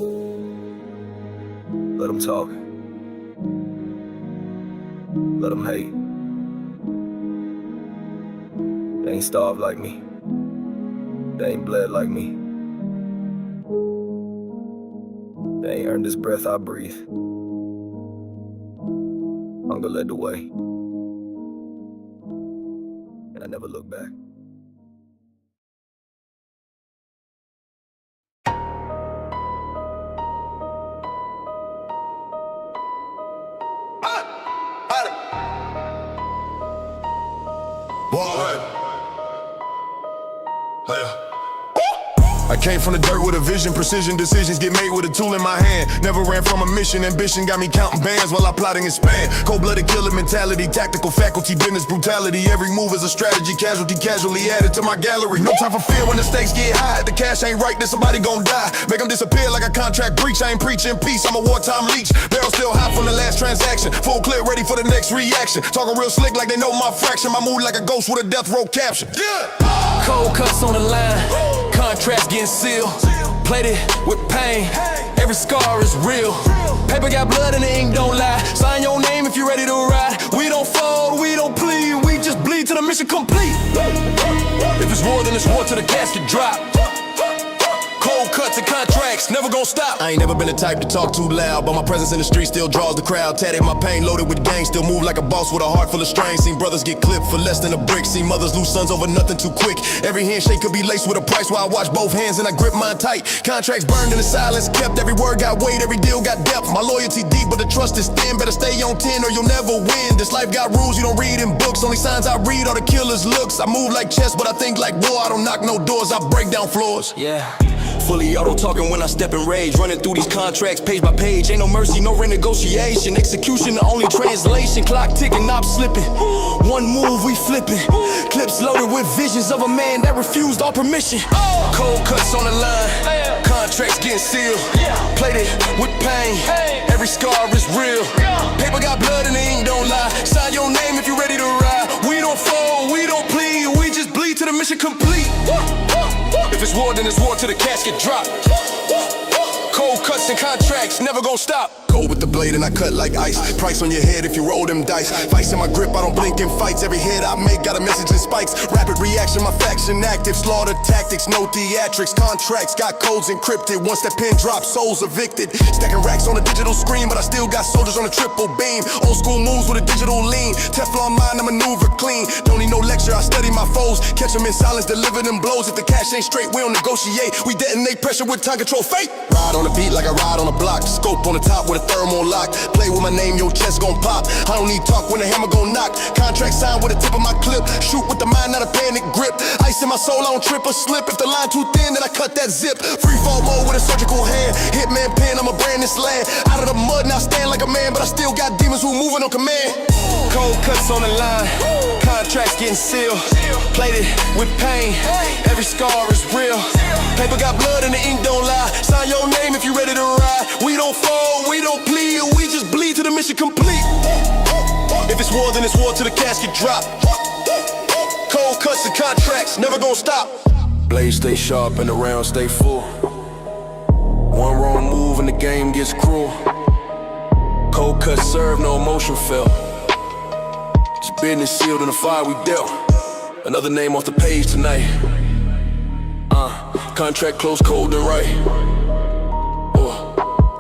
Let them talk. Let them hate. They ain't starved like me. They ain't bled like me. They ain't earned this breath I breathe. Hunger led the way. And I never look back. I came from the dirt with a vision, precision decisions get made with a tool in my hand. Never ran from a mission, ambition got me counting bands while I plotting and span. Cold-blooded killer mentality, tactical faculty, business brutality. Every move is a strategy, casualty casually added to my gallery. No time for fear when the stakes get high. The cash ain't right, then somebody gon' die. Make them disappear like a contract breach. I ain't preaching peace, I'm a wartime leech. Barrel still hot from the last transaction. Full clip ready for the next reaction. Talking real slick like they know my fraction. My mood like a ghost with a death row caption. Yeah! Cold cuts on the line, contracts getting sealed. Plated with pain, every scar is real. Paper got blood and the ink don't lie. Sign your name if you're ready to ride. We don't fold, we don't plead, we just bleed till the mission complete. If it's war, then it's war till the casket drop. Cold cuts and contracts, never gonna stop. I ain't never been the type to talk too loud, but my presence in the street still draws the crowd. Tatted my pain, loaded with gang, still move like a boss with a heart full of strain. Seen brothers get clipped for less than a brick, seen mothers lose sons over nothing too quick. Every handshake could be laced with a price while I watch both hands and I grip mine tight. Contracts burned in the silence kept, every word got weight, every deal got depth. My loyalty deep, but the trust is thin. Better stay on 10 or you'll never win. This life got rules you don't read in books. Only signs I read are the killer's looks. I move like chess, but I think like war. I don't knock no doors, I break down floors. Yeah. Fully auto talking when I step in rage. Running through these contracts page by page. Ain't no mercy, no renegotiation. Execution, the only translation. Clock ticking, I'm slipping. One move, we flipping. Clips loaded with visions of a man that refused all permission. Cold cuts on the line, contracts getting sealed. Plated with pain, every scar is real. Paper got blood and the ink don't lie. Sign your name if you're ready to ride. We don't fold, we don't plead, we just bleed till the mission complete. If it's war, then it's war till the casket drop. Cold cuts and contracts, never gonna stop. Cold with the blade and I cut like ice. Price on your head if you roll them dice. Vice in my grip, I don't blink in fights. Every hit I make got a message in spikes. Rapid reaction, my faction active. Slaughter tactics, no theatrics. Contracts got codes encrypted. Once that pen drops, souls evicted. Stacking racks on a digital screen, but I still got soldiers on a triple beam. Old school moves with a digital lean. Teflon mind, I maneuver clean. Don't need no lecture, I study my foes. Catch them in silence, deliver them blows. If the cash ain't straight, we don't negotiate. We detonate pressure with time control fate. Ride on the beat like I ride on a block. Scope on the top with a thermal lock. Play with my name, your chest gon' pop. I don't need talk when the hammer gon' knock. Contract signed with the tip of my clip. Shoot with the mind, not a panic grip. Ice in my soul, I don't trip or slip. If the line too thin, then I cut that zip. Free fall mode with a surgical hand. Hitman pen, I'ma brand this land. Out of the mud, now stand like a man. But I still got demons who moving on command. Cold cuts on the line, contracts getting sealed. Plated with pain, every scar is real. Paper got blood and the ink don't lie. Sign your name if you ready to ride. We don't fall, we don't plead, we just bleed till the mission complete. If it's war, then it's war till the casket drop. Cold cuts and contracts, never gonna stop. Blade stay sharp and the round stay full. One wrong move and the game gets cruel. Cold cut serve, no emotion felt. Just business sealed in the fire we dealt. Another name off the page tonight. Contract close, cold and right.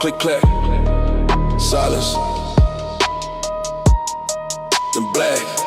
Click clack, silence, then black.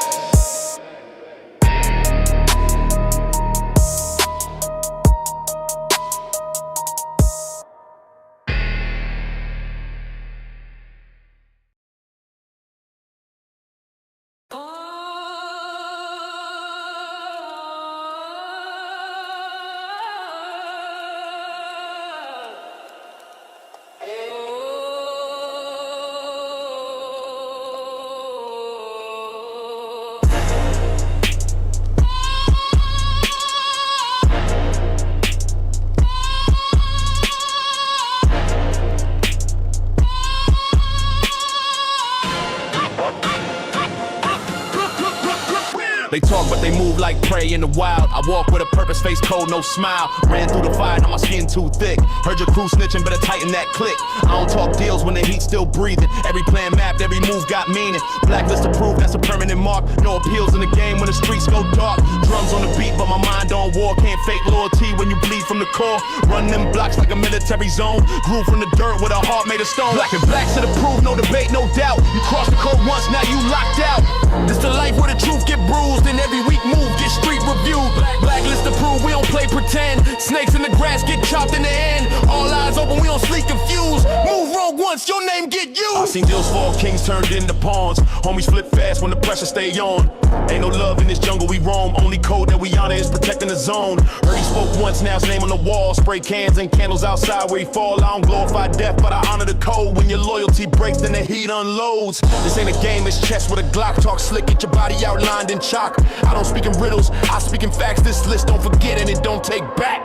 They talk but they move like prey in the wild. I walk with a purpose, face cold, no smile. Ran through the fire, now my skin too thick. Heard your crew snitching, better tighten that click. I don't talk deals when the heat still breathing. Every plan mapped, every move got meaning. Blacklist approved, that's a permanent mark. No appeals in the game when the streets go dark. Drums on the beat, but my mind on war. Can't fake loyalty when you bleed from the core. Run them blocks like a military zone. Grew from the dirt with a heart made of stone. Black and blacks to the proof, no debate, no doubt. You crossed the code once, now you locked out. This the life where the truth get bruised and every week move get street reviewed. Blacklist approved, we don't play pretend. Snakes in the grass get chopped in the end. All eyes open, we don't sleep confused. Move wrong once, your name get used. I seen deals fall, kings turned into pawns. Homies flip fast when the pressure stay on. Ain't no love in this jungle we roam. Only code that we honor is protecting the zone. Heard he spoke once, now his name on the wall. Spray cans and candles outside where he fall. I don't glorify death, but I honor the code. When your loyalty breaks, then the heat unloads. This ain't a game, it's chess with a Glock. Talk slick, get your body outlined in chalk. I don't speak in riddles, I speak in facts. This list don't forget and it don't take back.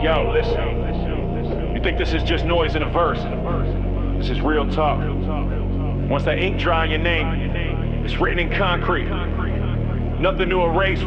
Yo, listen. You think this is just noise in a verse? This is real talk. Once that ink dry in your name, it's written in concrete. Nothing to erase.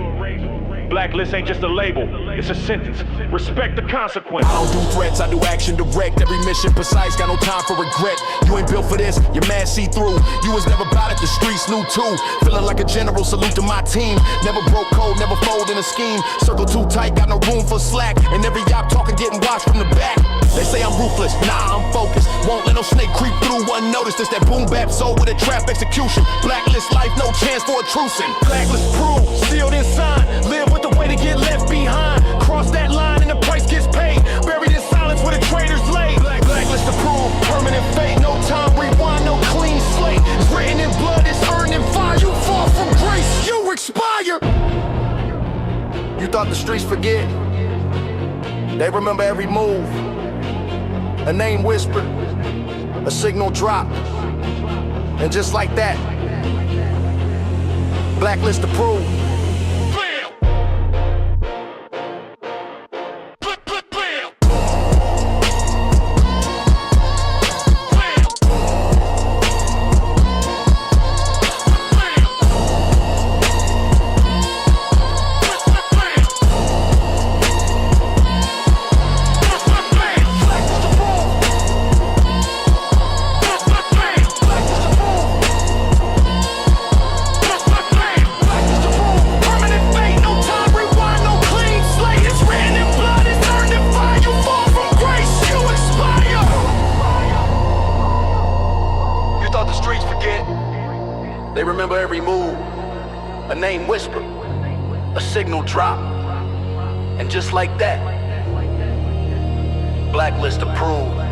Blacklist ain't just a label. it's a sentence. Respect the consequence. I don't do threats, I do action direct. Every mission precise, got no time for regret. You ain't built for this, you're mad see-through. You was never about it, the streets knew too. Feeling like a general, salute to my team. Never broke code, never fold in a scheme. Circle too tight, got no room for slack. And every y'all talking getting watched from the back. They say I'm ruthless, nah, I'm focused. Won't let no snake creep through unnoticed. It's that boom bap soul with a trap execution. Blacklist life, no chance for intrusion. Blacklist proof, sealed in sign. Live with the way to get left behind. Cross that line and the price gets paid. Buried in silence where the traitors lay. Blacklist approved, permanent fate. No time rewind, no clean slate. It's written in blood, it's earned in fire. You fall from grace, you expire. You thought the streets forget? They remember every move. A name whispered, a signal dropped, and just like that, blacklist approved. They remember every move, a name whisper, a signal drop, and just like that, blacklist approved.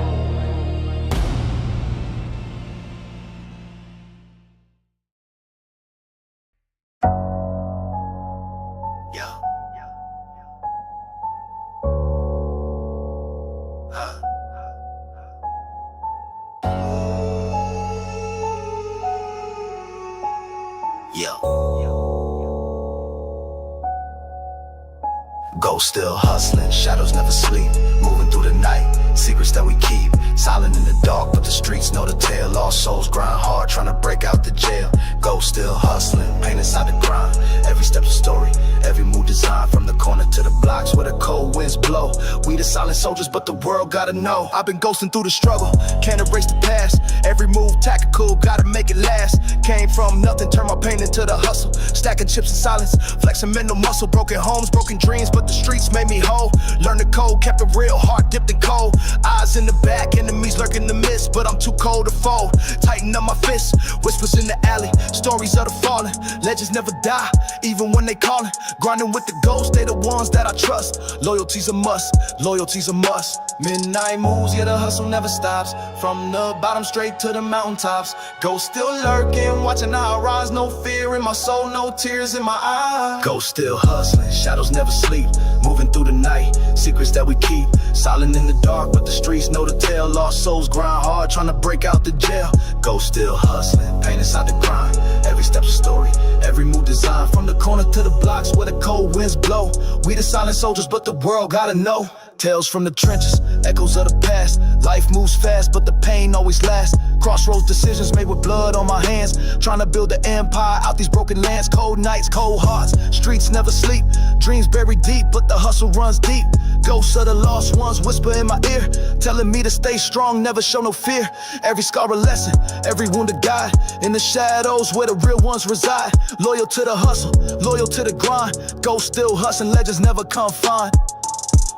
Ghosts still hustling, shadows never sleep. Moving through the night, secrets that we keep. Silent in the dark, but the streets know the tale. Lost souls grind hard, trying to break out the jail. Ghosts still hustling, pain inside the grind. Every step's a story, every move designed. From the corner to the blocks where the cold winds blow. We the silent soldiers, but the world gotta know. I've been ghosting through the struggle, can't erase the past. Every move tactical, gotta make it last. Came from nothing, turned my pain into the hustle. Stacking chips in silence, flexing mental muscle. Broken homes, broken dreams, but the streets made me whole. Learned the code, kept it real, heart dipped in cold. Eyes in the back, enemies lurk in the mist, but I'm too cold to fold. Tighten up my fists, whispers in the alley. Stories of the fallen, legends never die, even when they callin'. Grinding with the ghosts, they the ones that I trust. Loyalty's a must, loyalty's a must. Midnight moves, yeah, the hustle never stops. From the bottom straight to the mountaintops. Ghosts still lurking, watching our rise. No fear in my soul, no tears in my eyes. Ghosts still hustling, shadows never sleep. Moving through the night, secrets that we keep. Silent in the dark, but the streets know the tale. Lost souls grind hard, trying to break out the jail. Ghosts still hustling, pain inside the grind. Every step's a story, every move designed. From the corner to the blocks where the cold winds blow. We the silent soldiers, but the world gotta know. Tales from the trenches, echoes of the past. Life moves fast, but the pain always lasts. Crossroads decisions made with blood on my hands. Trying to build an empire out these broken lands. Cold nights, cold hearts, streets never sleep. Dreams buried deep, but the hustle runs deep. Ghosts of the lost ones whisper in my ear, telling me to stay strong, never show no fear. Every scar a lesson, every wound a guide. In the shadows where the real ones reside. Loyal to the hustle, loyal to the grind. Ghosts still hustling, legends never come find.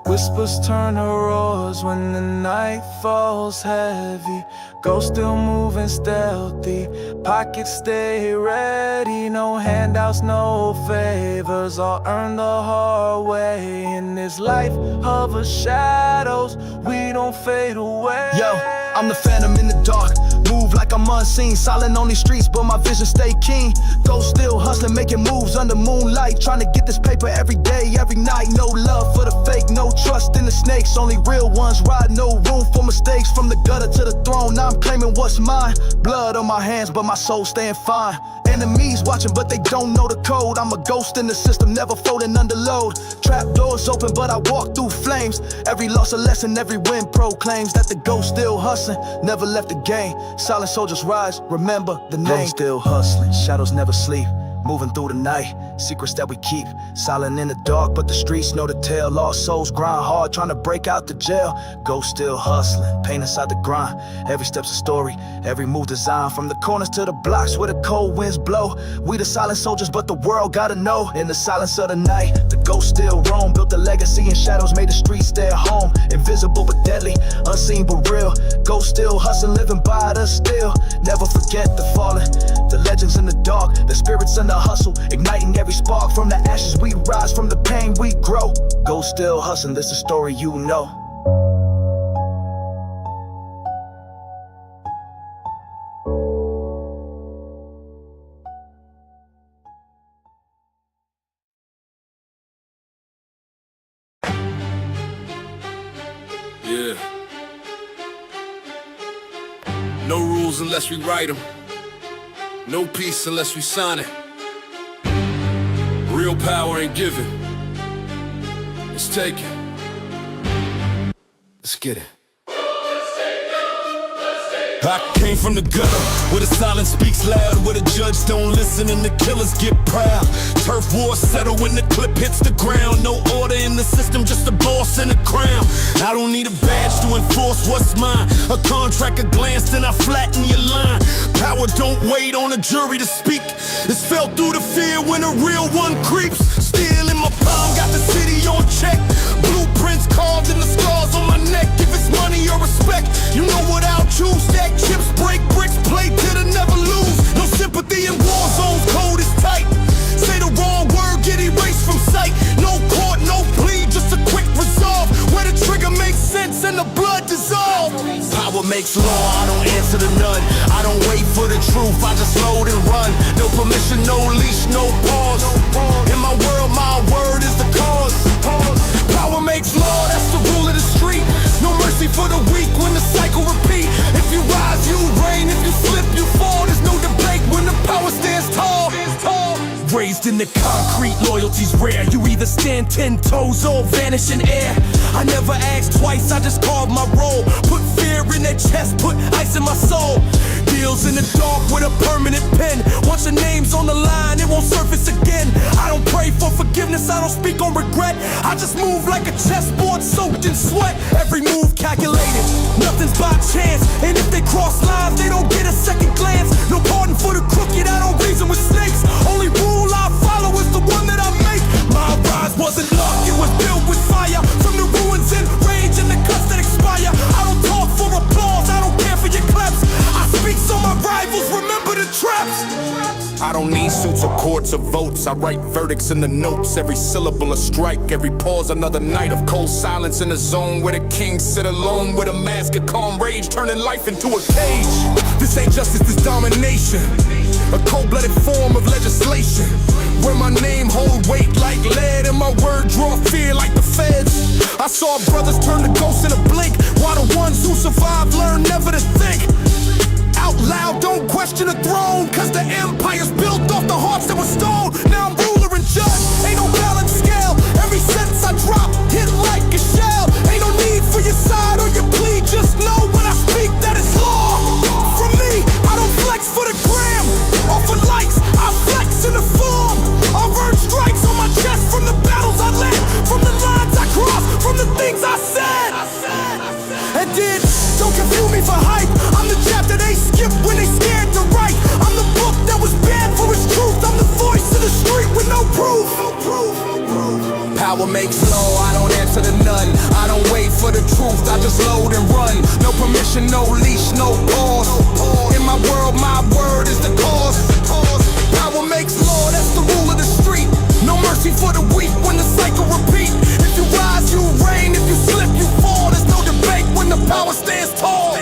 Whispers turn to roars when the night falls heavy. Ghosts still moving stealthy, pockets stay ready. No handouts, no favors, all earned the hard way. In this life of shadows, we don't fade away. Yo, I'm the phantom in the dark, move like I'm unseen. Silent on these streets, but my vision stay keen. Ghosts still hustling, making moves under moonlight. Trying to get this paper every day, every night. No love for the fake, no trust in the snakes. Only real ones ride, no room for mistakes. From the gutter to the throne, now I'm claiming what's mine. Blood on my hands, but my soul staying fine. Enemies watching, but they don't know the code. I'm a ghost in the system, never folding under load. Trap doors open, but I walk through flames. Every loss a lesson, every win proclaims that the ghost still hustling, never left the game. Silent soldiers rise, remember the name. Ghosts still hustling, shadows never sleep. Moving through the night, secrets that we keep silent in the dark, but the streets know the tale. Lost souls grind hard, trying to break out the jail. Ghost still hustling, pain inside the grind. Every step's a story, every move designed. From the corners to the blocks where the cold winds blow. We the silent soldiers, but the world gotta know. In the silence of the night, the ghost still roam. Built a legacy in shadows, made the streets their home. Invisible but deadly, unseen but real. Ghost still hustling, living by us still. Never forget the fallen, the legends in the dark, the spirits in the hustle, igniting every spark. From the ashes we rise, from the pain we grow. Ghost still hustling, this is a story you know. Yeah. No rules unless we write them. No peace unless we sign it. Real power ain't given, it's taken. Let's get it. I came from the gutter, where the silence speaks loud, where the judge don't listen and the killers get proud. Turf wars settle when the clip hits the ground. No order in the system, just a boss and a crown. I don't need a badge to enforce what's mine. A contract, a glance, then I flatten your line. Power don't wait on a jury to speak. It's felt through the fear when a real one creeps. Steel in my palm, got the city on check. Blueprints carved in the scars on my neck. If it's money or respect, you know what I'll choose. Stack chips, break bricks, play till to never lose. No sympathy in war zones, code is tight. Say the wrong word, get erased from sight. No court, no plea, just a quick resolve. Where the trigger makes sense and the blood dissolve. Power makes law, I don't answer to none. I don't wait for the truth, I just load and run. No permission, no leash, no pause. In my world, my word is the cause. Power makes law, that's the rule of the street. No mercy for the weak when the cycle repeat. If you rise, you reign. If you slip, you fall. There's no debate when the power stands tall. Raised in the concrete, loyalty's rare. You either stand 10 toes or vanish in air. I never asked twice, I just carved my role. Put fear in their chest, put ice in my soul. Deals in the dark with a permanent pen. Once your name's on the line, it won't surface again. I don't pray for forgiveness, I don't speak on regret. I just move like a chessboard soaked in sweat. Every move calculated, nothing's by chance. And if they cross lines, they don't get a second glance. No pardon for the crooked, I don't reason with snakes. Only rule I follow is the one that I make. My rise wasn't luck, it was built with fire. From the ruins and rage and the cuts that expire. I don't talk for applause, I don't care for your claps. I speak so my rivals remember the traps. I don't need suits or courts or votes. I write verdicts in the notes. Every syllable a strike, every pause another night of cold silence in a zone where the kings sit alone with a mask of calm rage, turning life into a cage. This ain't justice, this domination. A cold-blooded form of legislation, where my name hold weight like lead and my word draw fear like the feds. I saw brothers turn to ghosts in a blink, while the ones who survived learn never to think. Out loud, don't question the throne, cause the empire's built off the hearts that were stone. Now I'm ruler and judge, ain't no balance scale. Every sentence I drop, hit like a shell. Ain't no need for your side or your plea, just know when I speak that it's law. From me, I don't flex for the gram, or for likes, I flex in the form. I've earned strikes on my chest from the battles I led, from the lines I crossed, from the things I said. And did, don't confuse me for hype. I'm the chapter they skip when they scared to write. I'm the book that was banned for its truth. I'm the voice of the street with no proof. Power makes law, I don't answer to none. I don't wait for the truth, I just load and run. No permission, no leash, no pause. In my world, my word is the cause. Power makes law, that's the rule of the street. No mercy for the weak when the cycle repeat. If you rise, you reign. If you slip, you fall. There's no debate when the power stands tall.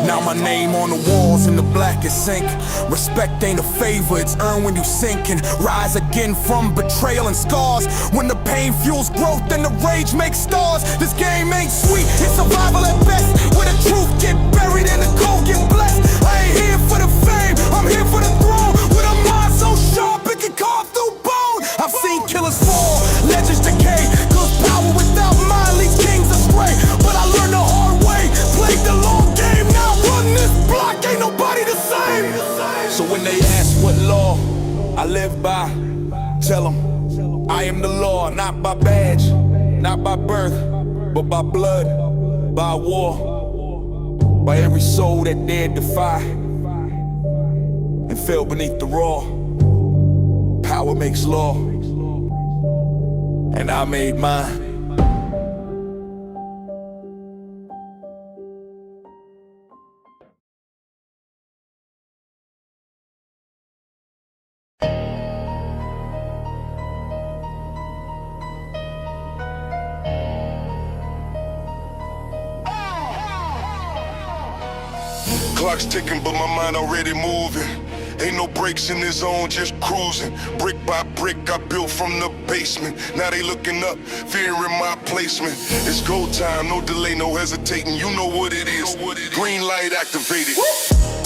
Now my name on the walls in the blackest ink. Respect ain't a favor, it's earned when you sink and rise again from betrayal and scars. When the pain fuels growth and the rage makes stars. This game ain't sweet, it's survival at best. Where the truth get buried and the cold get blessed. I ain't here for the fame, I'm here for the throne. With a mind so sharp it can carve through bone. I've seen killers fall, legends decay. Cause power without mind leads kings astray. But I learned the hard way, played the long game. Now run this block, ain't nobody the same. So when they ask what law I live by, tell them I am the law, not by badge, not by birth, but by blood, by war, by every soul that dared defy and fell beneath the raw. Power makes law, and I made mine. Clock's ticking, but my mind already moving. Ain't no breaks in this zone, just cruising. Brick by brick, I built from the basement. Now they looking up, fearing my placement. It's go time, no delay, no hesitating. You know what it is. Green light activated.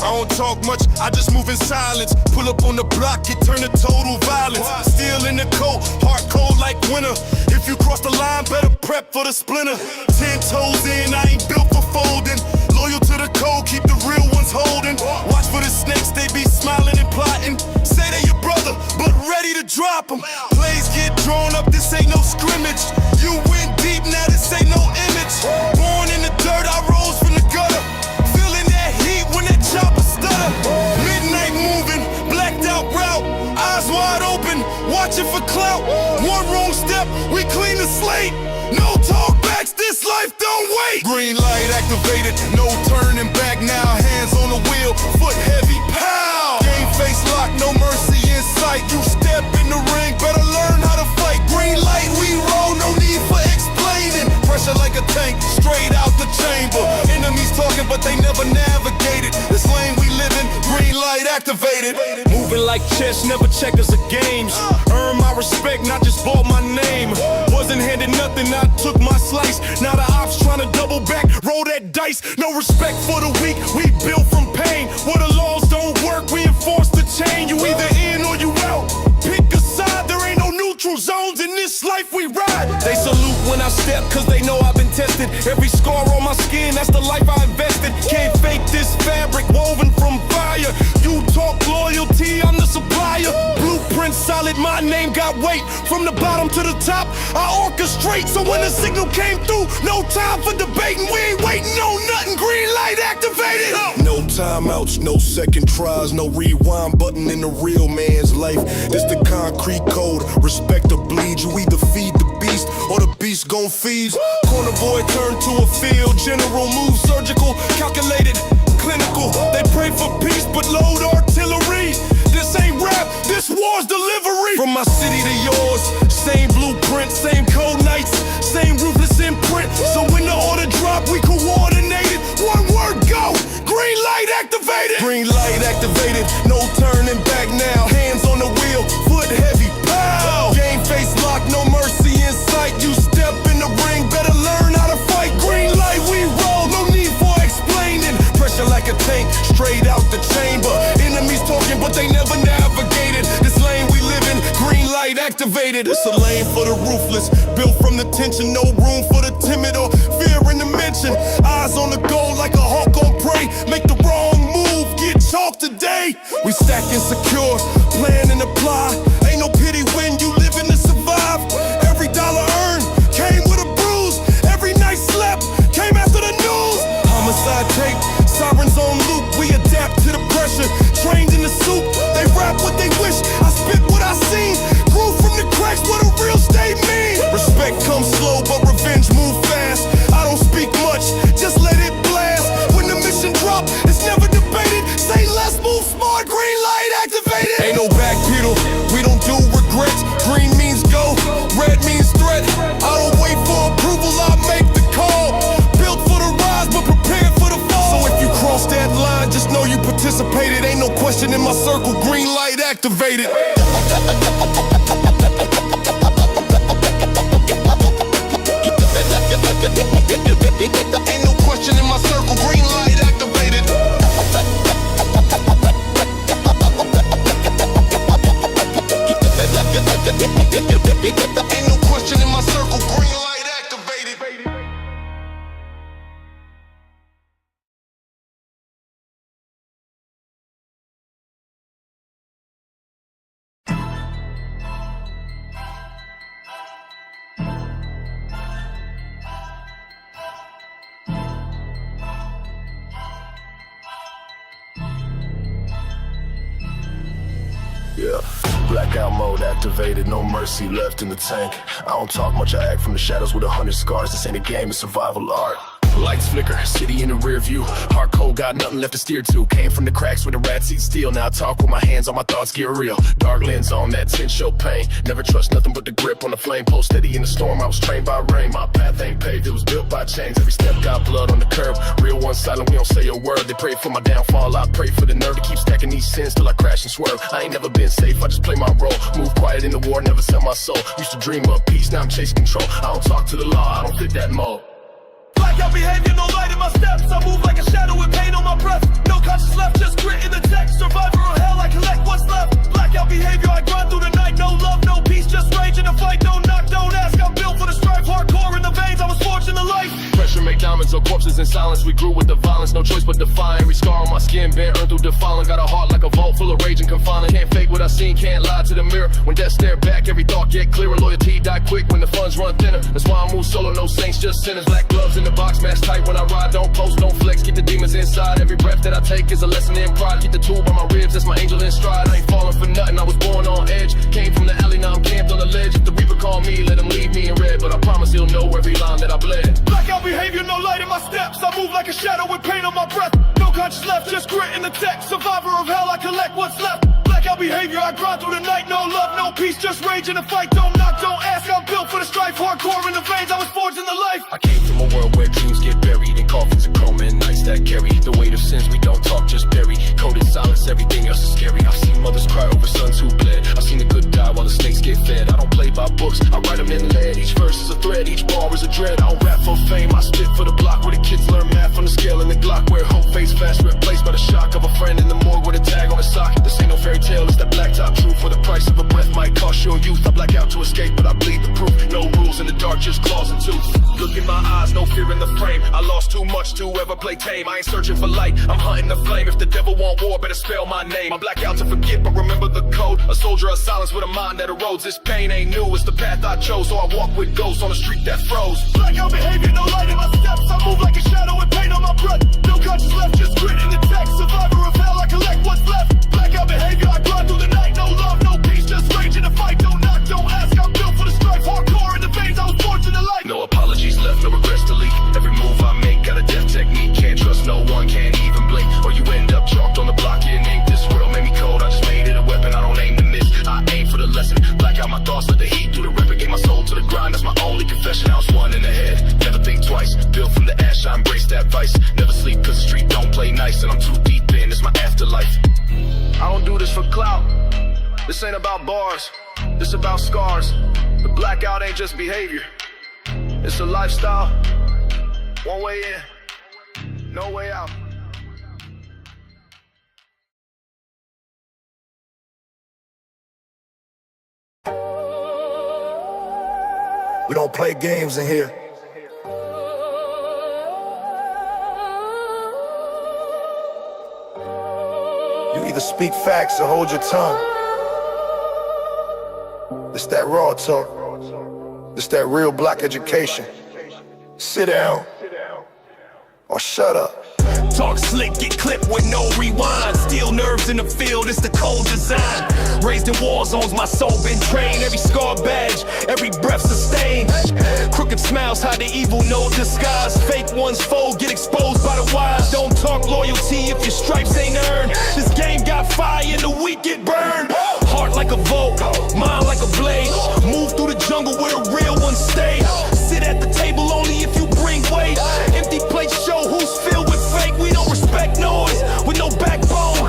I don't talk much, I just move in silence. Pull up on the block, it turn to total violence. Still in the coat, heart cold like winter. If you cross the line, better prep for the splinter. 10 toes in, I ain't built for folding. Loyal to the code, keep the real ones holding. Watch for the snakes, they be smiling and plotting. Say they your brother, but ready to drop them. Plays get drawn up, this ain't no scrimmage. You went deep, now this ain't no image. Born in the dirt, I rose from the gutter. Feeling that heat when that chopper stutter. Midnight moving, blacked out route. Eyes wide open, watching for clout. One wrong step, we clean the slate. No talkbacks, this life don't wait. Green light activated, no turning back now. Hands on the wheel, foot heavy, pow. Game face locked, no mercy in sight. You step in the ring, better learn how to fight. Green light, we roll, no need for explaining. Pressure like a tank, straight out the chamber. Enemies talking, but they never navigated. This lane we live in, green light activated. Moving like chess, never checkers or games. Earn my respect, not just bought my name. Wasn't handed nothing, I took my slice. Now the ops trying to double back, roll that dice. No respect for the weak, we built from pain. Where the laws don't work, we enforce the chain. You either in or you out, pick a side. There ain't no neutral zones in this life we ride. They salute when I step, cause they know I've been tested. Every scar on my skin, that's the life I invested. Can't fake this fabric, woven from fire. You talk loyalty, I'm the supplier. Blueprint solid, my name got weight. From the bottom to the top, I orchestrate. So when the signal came through, no time for debating. We ain't waiting on nothing, green light activated. No timeouts, no second tries, no rewind button in the real man's life. This the concrete code, respect or bleed. You either feed the beast or the beast gon' feed. Corner boy turned to a field general, move surgical, calculated, clinical. They pray for peace but load artillery. This ain't rap, this war's delivery. From my city to yours, same blueprint, same code nights, same ruthless imprint. So when the order drop, we coordinated. One word, go! Green light activated! Green light activated, no turning back now. Hands on the wheel, foot heavy, pow! Game face locked, no mercy in sight. You step in the ring, better learn how to fight. Green light, we roll, no need for explaining. Pressure like a tank, straight out the chamber. Enemies talking, but they never navigated. This lane we live in, green light activated. It's a lane for the ruthless, built from the tension. No room for the timid or fear in the mention. Eyes on the goal like a hawk on prey. Make the wrong move, get chalked today. We stack and secure, plan and apply. Ain't no pity when you living to survive. Every dollar earned came with a bruise. Every night slept came after the news. Homicide tape, sirens on loop. We adapt to the pressure, trained in the soup. They rap what they wish, I spit what I seen. Grew from the cracks, what a real state mean. Respect comes slow, but revenge move fast. I don't speak much, just let it blast. When the mission drop, it's never debated. Say less, move smart, green light activated. Ain't no back pedal, we don't do regrets. Green means go, red means threat. I don't wait for approval, I make the call. Built for the rise, but prepared for the fall. So if you cross that line, just know you participated. Ain't no question in my circle, green light activated. Ain't no question in my circle, green light activated. Ain't no question in my circle, green light activated. Blackout mode activated, no mercy left in the tank. I don't talk much, I act from the shadows with 100 scars. This ain't a game, it's survival art. Lights flicker, city in the rear view. Hard cold, got nothing left to steer to. Came from the cracks with a rat seat steel. Now I talk with my hands on my thoughts, get real. Dark lens on that 10 show pain. Never trust nothing but the grip on the flame. Post steady in the storm, I was trained by rain. My path ain't paved, it was built by chains. Every step got blood on the curb. Real one silent, we don't say a word. They pray for my downfall, I pray for the nerve to keep stacking these sins till I crash and swerve. I ain't never been safe, I just play my role. Move quiet in the war, never sell my soul. Used to dream of peace, now I'm chasing control. I don't talk to the law, I don't fit that mold. Blackout behavior, no light in my steps. I move like a shadow with pain on my breath. No conscience left, just grit in the text. Survivor of hell, I collect what's left. Blackout behavior, I grind through the night. No love, no peace, just rage in the fight. Don't knock, don't ask, I'm built for the strife. Hardcore in the veins, I was forged in the life. Pressure make diamonds or corpses in silence. We grew with the violence, no choice but defy. Every scar on my skin been earned through defiling. Got a heart like a vault full of rage and confining. Can't fake what I seen, can't lie to the mirror. When death stare back, every thought get clearer. Loyalty die quick when the funds run thinner. That's why I move solo, no saints, just sinners. Black gloves in the box, mask tight. When I ride, don't post, don't flex, keep the demons inside. Every breath that I take is a lesson in pride. Keep the tool by my ribs, that's my angel in stride. I ain't falling for nothing, I was born on edge. Came from the alley, now I'm camped on the ledge. If the Reaper call me, let him leave me in red. But I promise he'll know every line that I bled. Blackout behavior, no light in my steps. I move like a shadow with pain on my breath. No conscience left, just grit in the text. Survivor of hell, I collect what's left. Blackout behavior, I grind through the night. No love, no peace, just rage in the fight. Don't knock, don't ask, I'm built for the strife. Hardcore in the veins, I was forged in the life. I came from a world where dreams get buried in coffins of chrome and nights that carry the weight of sins. We don't talk, just bury. Coded silence, everything else is scary. I've seen mothers cry over sons who bled. I've seen the good die while the snakes get fed. I don't play by books, I write them in lead. Each verse is a thread, each bar is a dread. I don't rap for fame, I spit for the block. Where the kids learn math on the scale and the Glock. Where hope fades fast, replaced by the shock of a friend in the morgue with a tag on his sock. This ain't no fairy tale, it's that blacktop truth. For the price of a breath might cost your youth. I black out to escape, but I bleed the proof. No rules in the dark, just claws and tooth. Look in my eyes, no fear in the frame. I lost too much to ever play tame. I ain't searching for light, I'm hunting the flame. If the devil want war, better spell my name. I black out to forget, but remember the code. A soldier of silence with a mind that erodes. This pain ain't new, it's the path I chose. So I walk with ghosts on the street that froze. Blackout behavior, no light in my steps. I move like a shadow with pain on my breath. No conscience left, just grit in the text. Survivor of hell, I collect what's left. Blackout behavior, I grind through the night. No love, no peace, just rage in the fight. Don't knock, don't ask, I'm built for the strife. Hardcore in the veins, I was forged in the light. No apologies left, no regrets to leak. Every move I make got a death technique. Can't trust no one, can't even blink. Or you end up chalked on the block in ink. This world made me cold, I just made it a weapon. I don't aim to miss, I aim for the lesson. Black out my thoughts, let the heat do the rep. Get my soul to the grind, that's my only confession. I was one in the head, never think twice. Built from the ash, I embrace that vice. Never sleep cause the street don't play nice. And I'm too deep in, it's my afterlife. I don't do this for clout. This ain't about bars, this about scars. The blackout ain't just behavior, it's a lifestyle. One way in, no way out. We don't play games in here. You either speak facts or hold your tongue. It's that raw talk. It's that real black education. Sit down or shut up. Talk slick, get clipped with no rewind. Steel nerves in the field, it's the cold design. Raised in war zones, my soul been trained. Every scar badge, every breath sustained. Crooked smiles hide the evil, no disguise. Fake ones fold, get exposed by the wise. Don't talk loyalty if your stripes ain't earned. This game got fire and the weak get burned. Heart like a Vogue, mind like a blade. Move through the jungle where the real ones stay. Sit at the table only if you bring weight. Empty plates show who's filled with fake. We don't respect noise with no backbone.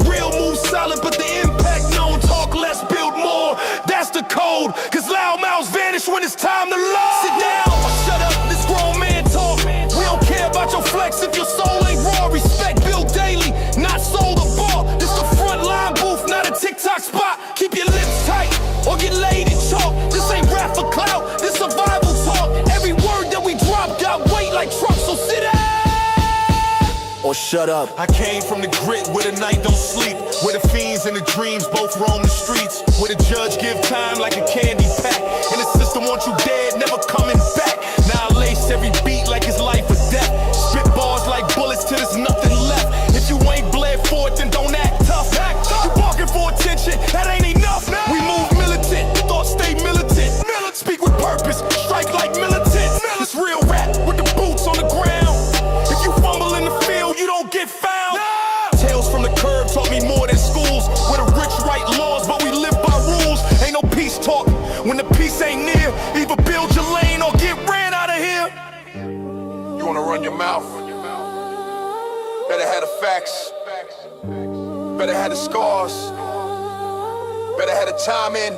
Real moves solid, but the impact known. Talk less, build more. That's the code. Cause loud mouths vanish when it's time to load. Sit down or shut up, this grown man talk. We don't care about your flex if your soul ain't raw. Respect built daily, not sold or bought. This the front line booth, not a TikTok spot. Keep your lips tight or get laid in chalk. This ain't rap for clout, this survival talk. Every word that we drop got weight like trucks, so sit down or shut up. I came from the grit where the night don't sleep, where the fiends and the dreams both roam the streets, where the judge give time like a candy pack, and the system wants you dead, never coming back. Now I lace every beat like it's life or death. Spit bars like bullets till there's nothing left. If you ain't bled for it, then don't act tough. You barking for attention, that ain't enough. We When the peace ain't near, either build your lane or get ran out of here. You wanna run your mouth? Better have the facts. Better have the scars. Better have the time in.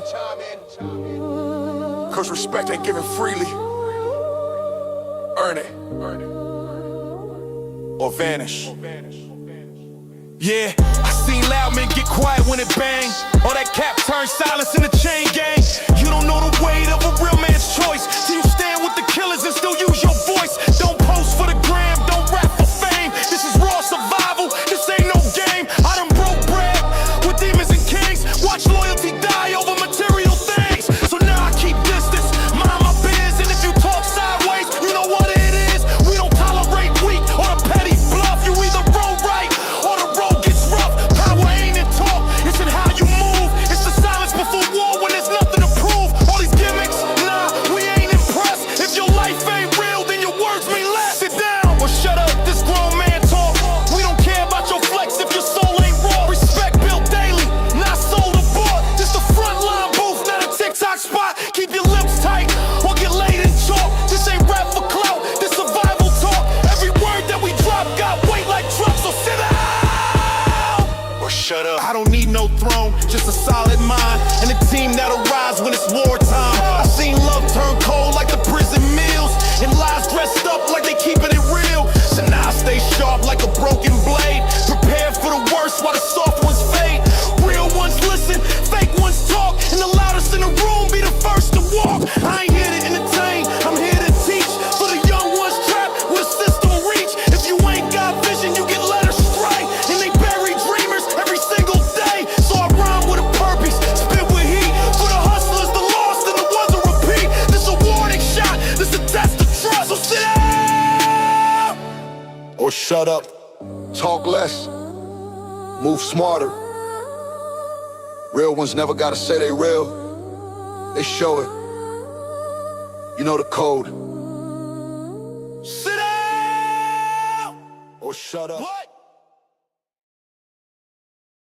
Cause respect ain't given freely. Earn it. Or vanish. Yeah, I seen loud men get quiet when it bang. All that cap turns silence in the chain gang. You don't know the weight of a real man's choice. So you stand with the killers and still use your voice. Don't post for the gram, don't rap for fame. This is raw survival, this ain't no game. I done broke bread with demons and kings. Watch loyalty die over material things. So now I keep distance, mind my biz. And if you talk sideways, you know what it is. We don't tolerate weak or the petty bluff. You either roll right or the road gets rough. Power ain't in talk, it's in how you move. It's the silence before war when there's nothing to prove. All these gimmicks, nah, we ain't impressed. If your life ain't real, then your words mean less. Sit down or shut up, this grown man talk. We don't care about your flex if your soul ain't raw. Respect built daily, not sold or bought. This the front line booth, not a TikTok spot. Keep your lips tight or get laid in chalk. This ain't rap for clout, this survival talk. Every word that we drop got weight like trucks, so sit down Or shut up. I don't need no throne, just a solid mind and a team that'll rise when it's wartime. I seen love turn cold like the prison meals and lies dressed up like they keeping it real. So now I stay sharp like a broken blade, prepared for the worst while the soft ones fade. Real ones listen, fake ones talk, and the loudest in the room be the first to walk. I ain't here to entertain, I'm here to teach. For the young ones trapped with a system reach. If you ain't got vision, you get led astray, and they bury dreamers every single day. So I rhyme with a purpose, spit with heat. For the hustlers, the lost, and the ones who repeat. This a warning shot, this a test of trust. So sit down Or shut up. Talk less. Move smarter. Real ones never gotta say they real. They show it. You know the code. sit down Or shut up.